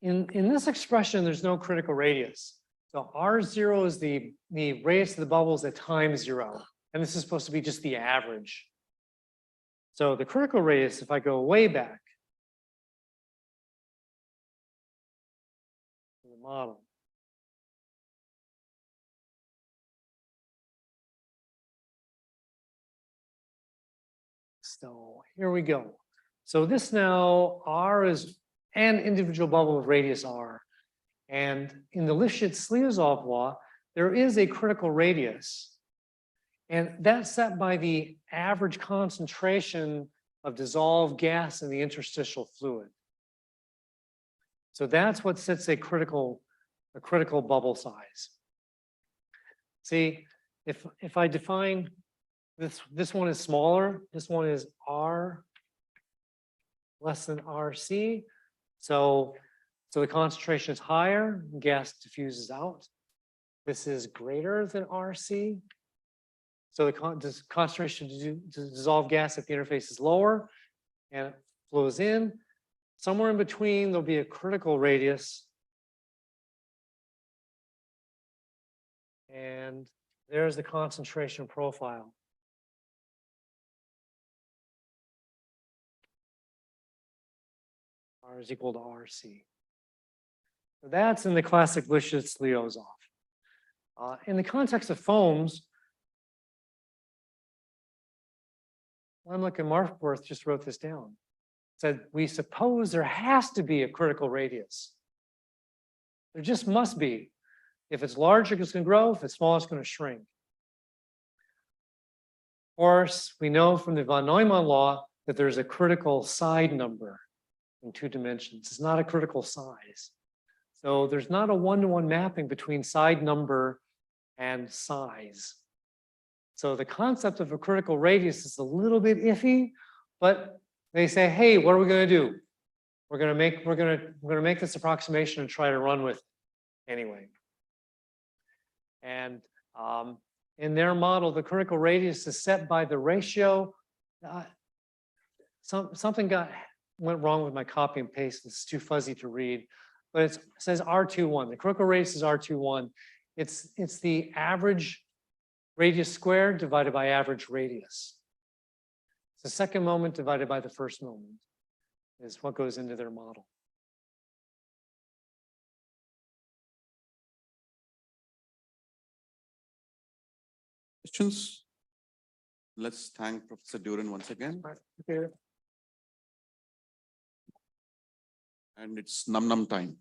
this expression, there's no critical radius. So R0 is the radius of the bubbles at time 0. And this is supposed to be just the average. So the critical radius, if I go way back to the model, so here we go. So this now, R is an individual bubble of radius R. And in the Lifshitz-Sliozov law, there is a critical radius. And that's set by the average concentration of dissolved gas in the interstitial fluid. So that's what sets a critical bubble size. See, if I define this one is smaller, this one is R less than RC. So the concentration is higher, gas diffuses out. This is greater than RC. So the concentration to dissolve gas at the interface is lower and it flows in. Somewhere in between, there'll be a critical radius. And there's the concentration profile. R is equal to RC. So that's in the classic Lifshitz-Liozov. In the context of foams, Lemlich and Markworth just wrote this down. Said, we suppose there has to be a critical radius. There just must be. If it's larger, it's going to grow. If it's small, it's going to shrink. Of course, we know from the von Neumann law that there's a critical side number in 2 dimensions. It's not a critical size. So there's not a one-to-one mapping between side number and size. So the concept of a critical radius is a little bit iffy, but they say, hey, what are we going to do? We're going to make this approximation and try to run with it anyway. And in their model, the critical radius is set by the ratio. Something went wrong with my copy and paste. It's too fuzzy to read, but it says R21. The critical radius is R21. It's the average radius squared divided by average radius. The second moment divided by the first moment is what goes into their model. Questions? Let's thank Professor Durian once again. Okay. And it's num time.